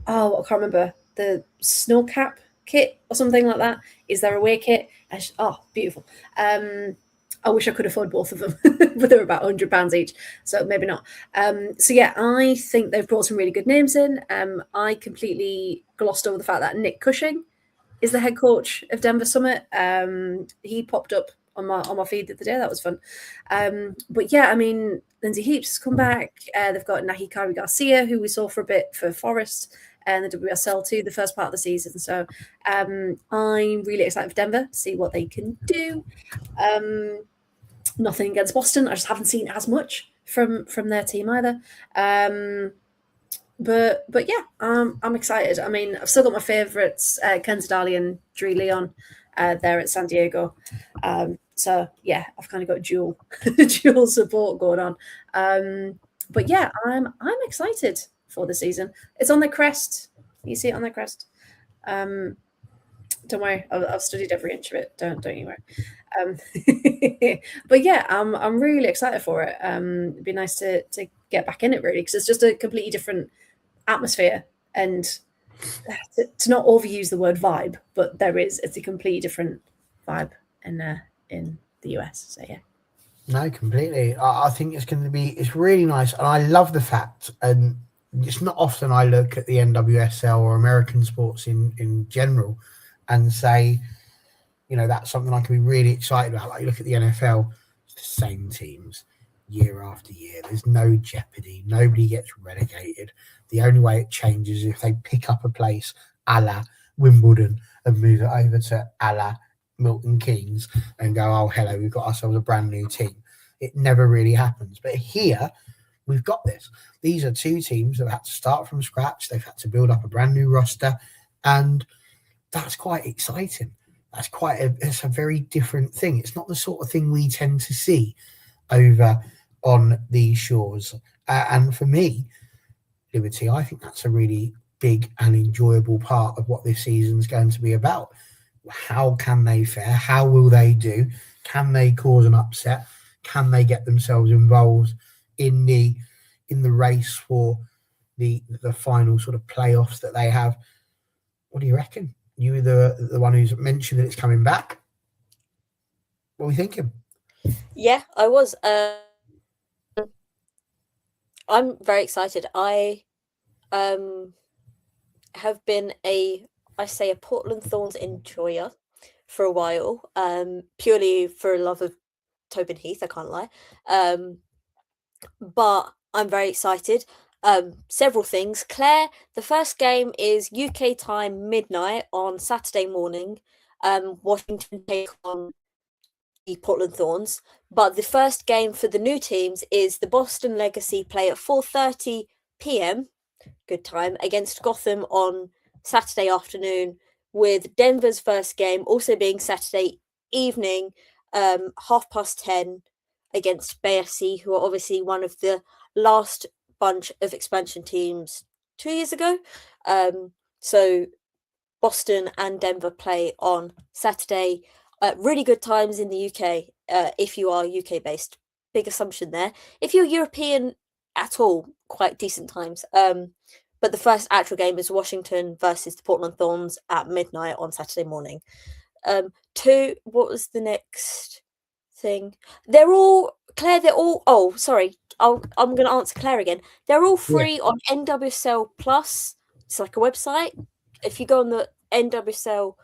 can't remember, the Snow Cap kit or something like that is their away kit. Beautiful. I wish I could afford both of them, but they're about £100 each, so maybe not. So yeah, I think they've brought some really good names in. I completely glossed over the fact that Nick Cushing is the head coach of Denver Summit. He popped up on my feed the other day. That was fun. But yeah, I mean, Lindsay Heaps has come back. They've got Nahi Kari Garcia, who we saw for a bit for Forest and the WSL too, the first part of the season. So I'm really excited for Denver to see what they can do. Nothing against Boston. I just haven't seen as much from their team either. But yeah, I'm excited. I mean, I've still got my favourites, Ken Zadali and Dree Leon there at San Diego. So yeah, I've kind of got dual support going on. But yeah, I'm excited for the season. It's on their crest. You see it on their crest. Don't worry, I've studied every inch of it. Don't you worry. But yeah, I'm really excited for it. It'd be nice to get back in it really, because it's just a completely different atmosphere, and to not overuse the word vibe, but it's a completely different vibe in the US. So yeah. No, completely. I think it's really nice, and I love the fact, and it's not often I look at the NWSL or American sports in general and say, that's something I can be really excited about. Like, you look at the NFL, it's the same teams year after year. There's no jeopardy. Nobody gets relegated. The only way it changes is if they pick up a place a la Wimbledon and move it over to a la Milton Keynes and go, oh, hello, we've got ourselves a brand new team. It never really happens. But here, we've got this. These are two teams that have had to start from scratch. They've had to build up a brand new roster, and that's quite exciting. It's a very different thing. It's not the sort of thing we tend to see over on these shores. And for me, Liberty, I think that's a really big and enjoyable part of what this season's going to be about. How can they fare? How will they do? Can they cause an upset? Can they get themselves involved in the race for the final sort of playoffs that they have? What do you reckon? You were the one who's mentioned that it's coming back. What are we thinking? Yeah, I was. I'm very excited. I have been a Portland Thorns enjoyer for a while, purely for love of Tobin Heath, I can't lie. But I'm very excited. Several things. Claire, the first game is UK time midnight on Saturday morning. Washington take on the Portland Thorns. But the first game for the new teams is the Boston Legacy play at 4:30 p.m. good time against Gotham on Saturday afternoon, with Denver's first game also being Saturday evening, 10:30 against BSC, who are obviously one of the last bunch of expansion teams 2 years ago. So Boston and Denver play on Saturday. Really good times in the UK, if you are UK based. Big assumption there. If you're European at all, quite decent times. But the first actual game is Washington versus the Portland Thorns at midnight on Saturday morning. What was the next thing? They're all, Claire, oh, sorry. I'm going to answer Claire again. They're all free on NWSL Plus. It's like a website. If you go on the NWSL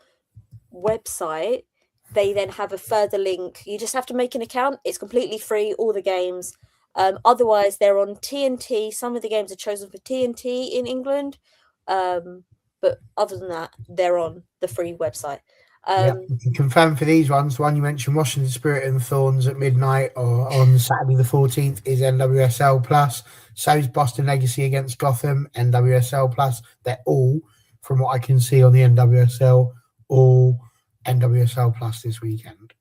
website, they then have a further link. You just have to make an account. It's completely free, all the games. Otherwise, they're on TNT. Some of the games are chosen for TNT in England. But other than that, they're on the free website. You can confirm for these ones. The one you mentioned, Washington Spirit and Thorns at midnight or on Saturday the 14th is NWSL Plus. So is Boston Legacy against Gotham, NWSL Plus. They're all, from what I can see on the NWSL, all NWSL Plus this weekend.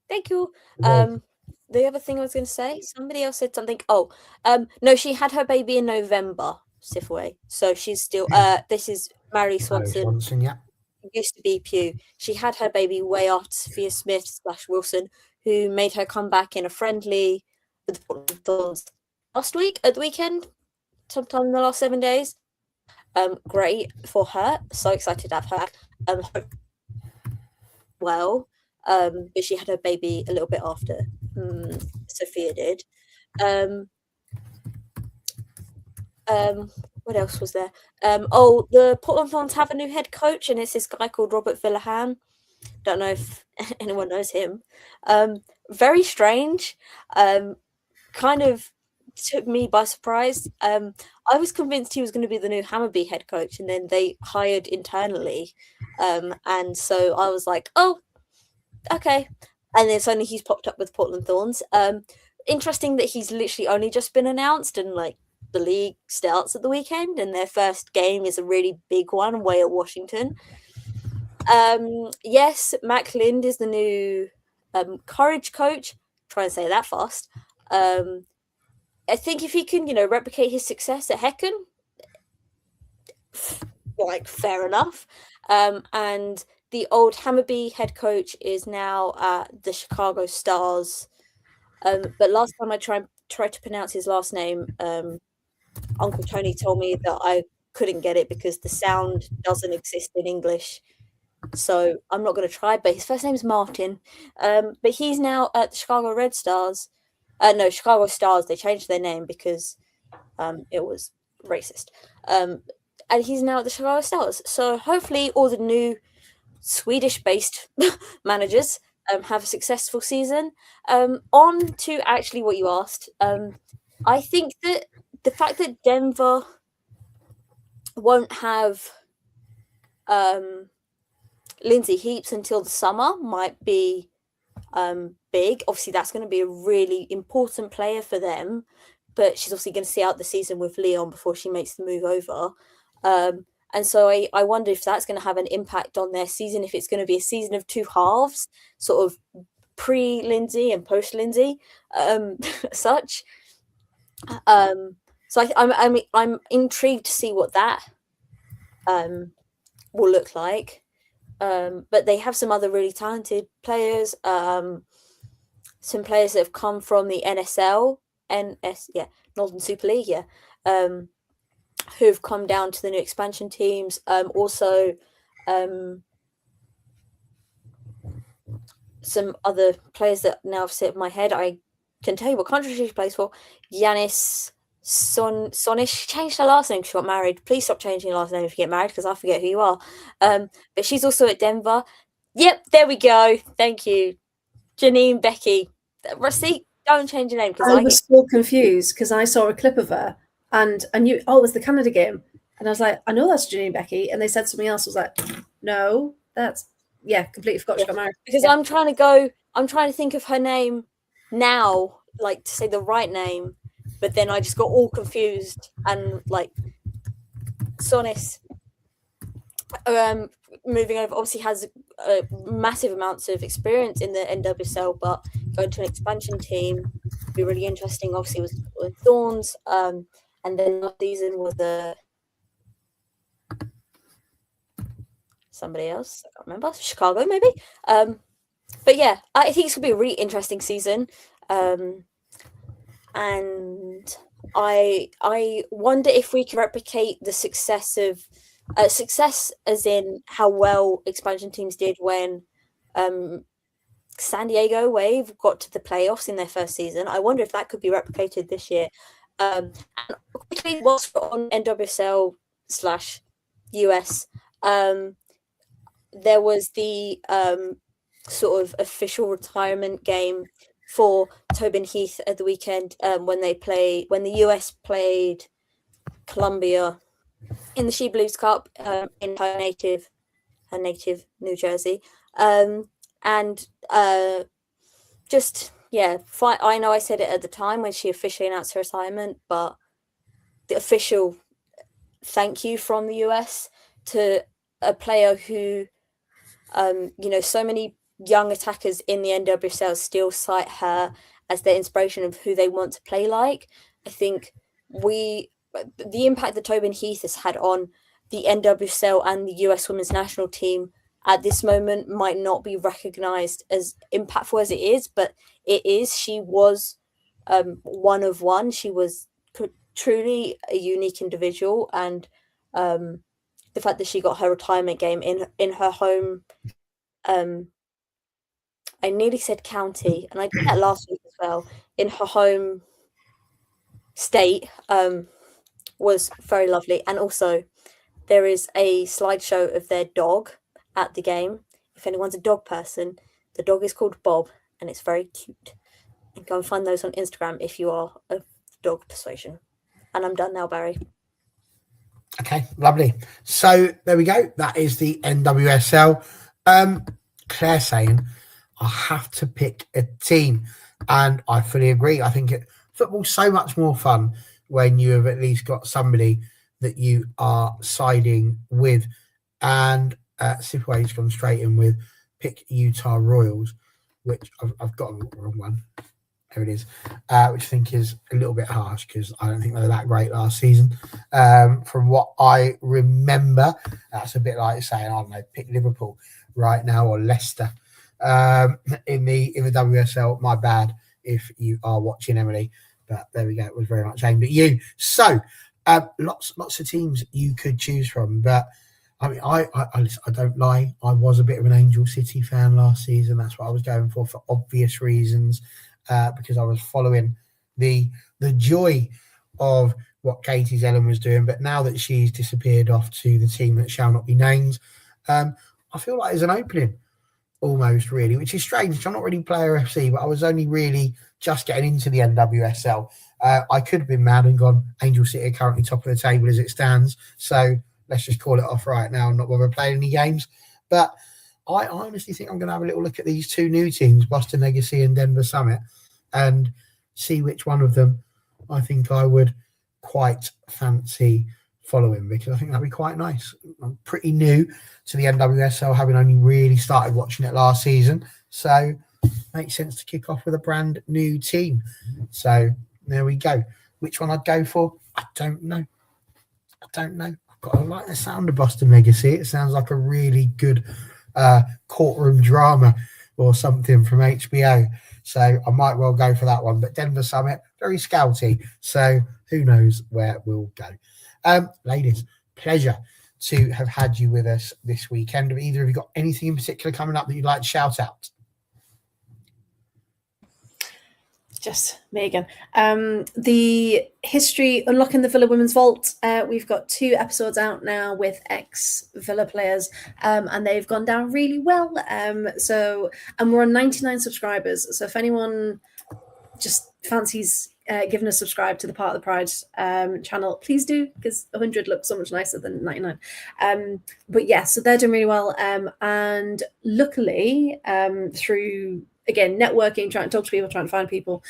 Thank you. The other thing I was going to say, somebody else said something. No, she had her baby in November, Sifway. So she's still, this is Mary Swanson. Yeah. Used to be Pew. She had her baby way after Sophia Smith/Wilson, who made her come back in a friendly with the Portland Thorns last week at the weekend, sometime in the last 7 days. Great for her. So excited to have her. But she had her baby a little bit after Sophia did. What else was there? The Portland Thorns have a new head coach, and it's this guy called Robert Villahan. Don't know if anyone knows him. Very strange. Kind of took me by surprise. I was convinced he was going to be the new Hammarby head coach, and then they hired internally. And so I was like, oh, okay. And then suddenly he's popped up with Portland Thorns. Interesting that he's literally only just been announced, and like the league starts at the weekend, and their first game is a really big one away at Washington. Yes, Mac Lind is the new Courage coach. Try and say that fast. I think if he can, replicate his success at Häcken, like fair enough. And the old Hammarby head coach is now at the Chicago Stars. But last time I tried to pronounce his last name, Uncle Tony told me that I couldn't get it because the sound doesn't exist in English. So I'm not going to try, but his first name is Martin. But he's now at the Chicago Red Stars. Chicago Stars. They changed their name because it was racist. And he's now at the Chicago Stars. So hopefully all the new Swedish-based managers have a successful season. On to actually what you asked. I think that the fact that Denver won't have Lindsay Heaps until the summer might be big. Obviously, that's going to be a really important player for them, but she's obviously going to see out the season with Leon before she makes the move over. And so I wonder if that's going to have an impact on their season, if it's going to be a season of two halves, sort of pre-Lindsay and post-Lindsay, such. So I'm intrigued to see what that will look like. But they have some other really talented players. Some players that have come from the Northern Super League, who've come down to the new expansion teams. Also, some other players that now sit in my head. I can tell you what country she plays for. Yanis Sonish. She changed her last name because she got married. Please stop changing your last name if you get married, because I forget who you are. But she's also at Denver. Yep, there we go. Thank you. Janine Becky. See, don't change your name. I was so confused because I saw a clip of her and I knew, it was the Canada game. And I was like, I know that's Janine Becky. And they said something else. I was like, no, that's, completely forgot she got married. Because I'm trying to think of her name now, like to say the right name, but then I just got all confused and like Sonis moving over obviously has massive amounts of experience in the NWSL, but going to an expansion team would be really interesting. Obviously with Thorns, and then last season was somebody else, I can't remember, Chicago maybe. But yeah, I think it's gonna be a really interesting season. And I wonder if we can replicate the success of success as in how well expansion teams did when San Diego Wave got to the playoffs in their first season. I wonder if that could be replicated this year. And quickly, whilst we're on NWSL/US, there was the sort of official retirement game for Tobin Heath at the weekend when the US played Colombia in the She Blues Cup in her native New Jersey. I know I said it at the time when she officially announced her retirement, but the official thank you from the US to a player who, so many young attackers in the NWSL still cite her as their inspiration of who they want to play like. I think the impact that Tobin Heath has had on the NWSL and the US women's national team at this moment might not be recognized as impactful as it is, but it is. She was one of one. She was truly a unique individual, and the fact that she got her retirement game in her home, I nearly said county, and I did that last week as well, in her home state, was very lovely. And also there is a slideshow of their dog at the game. If anyone's a dog person, the dog is called Bob and it's very cute. And go and find those on Instagram if you are of dog persuasion. And I'm done now, Barry. Okay, lovely. So there we go. That is the NWSL. Claire saying, I have to pick a team. And I fully agree. I think football's so much more fun when you have at least got somebody that you are siding with. And Sipaway's gone straight in with pick Utah Royals, which I've got the wrong one. There it is, which I think is a little bit harsh because I don't think they were that great last season. From what I remember, that's a bit like saying, I don't know, pick Liverpool right now or Leicester in the WSL. My bad if you are watching, Emily, but there we go. It was very much aimed at you. So lots of teams you could choose from, but I mean, I don't lie. I was a bit of an Angel City fan last season. That's what I was going for obvious reasons, because I was following the joy of what Katie Zellum was doing. But now that she's disappeared off to the team that shall not be named, I feel like there's an opening almost, really, which is strange. I'm not really player FC, but I was only really just getting into the NWSL. I could have been mad and gone, Angel City are currently top of the table as it stands. So let's just call it off right now and not bother playing any games. But I honestly think I'm going to have a little look at these two new teams, Boston Legacy and Denver Summit, and see which one of them I think I would quite fancy following, because I think that'd be quite nice. I'm pretty new to the NWSL, having only really started watching it last season. So it makes sense to kick off with a brand new team. So there we go. Which one I'd go for? I don't know. I like the sound of Boston Legacy. It sounds like a really good courtroom drama or something from HBO. So I might well go for that one. But Denver Summit, very scouty. So who knows where we'll go. Ladies, pleasure to have had you with us this weekend. Have either of you got anything in particular coming up that you'd like to shout out? Just Megan. The history unlocking the Villa Women's Vault. We've got 2 episodes out now with ex-Villa players, and they've gone down really well. And we're on 99 subscribers. So if anyone just fancies giving a subscribe to the Part of the Pride channel, please do, because 100 looks so much nicer than 99. But yeah, so they're doing really well. And luckily, through again, networking, trying to talk to people, trying to find people.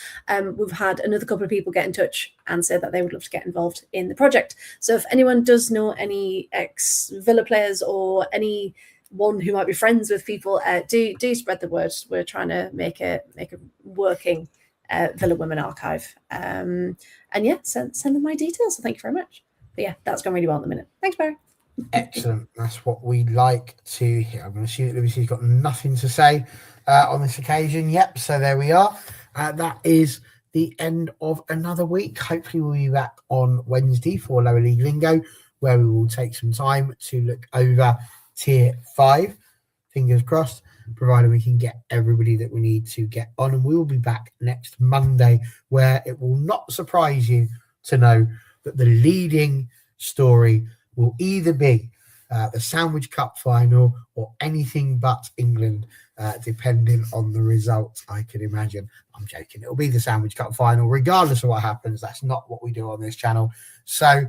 We've had another couple of people get in touch and said that they would love to get involved in the project. So if anyone does know any ex-Villa players or anyone who might be friends with people, do spread the word. We're trying to make a working Villa Women archive. And yeah, send them my details. So thank you very much. But yeah, that's gone really well at the minute. Thanks, Barry. Excellent. That's what we like to hear. I'm going to assume that Lucy's got nothing to say on this occasion. Yep. So there we are. That is the end of another week. Hopefully we'll be back on Wednesday for Lower League Lingo, where we will take some time to look over Tier 5. Fingers crossed, provided we can get everybody that we need to get on. And we will be back next Monday, where it will not surprise you to know that the leading story will either be the Sandwich Cup final or anything but England, depending on the results, I can imagine. I'm joking. It'll be the Sandwich Cup final, regardless of what happens. That's not what we do on this channel. So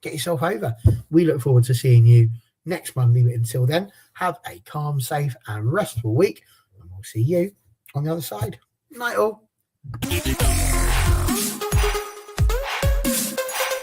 get yourself over. We look forward to seeing you next Monday. But until then, have a calm, safe and restful week. And we'll see you on the other side. Night all.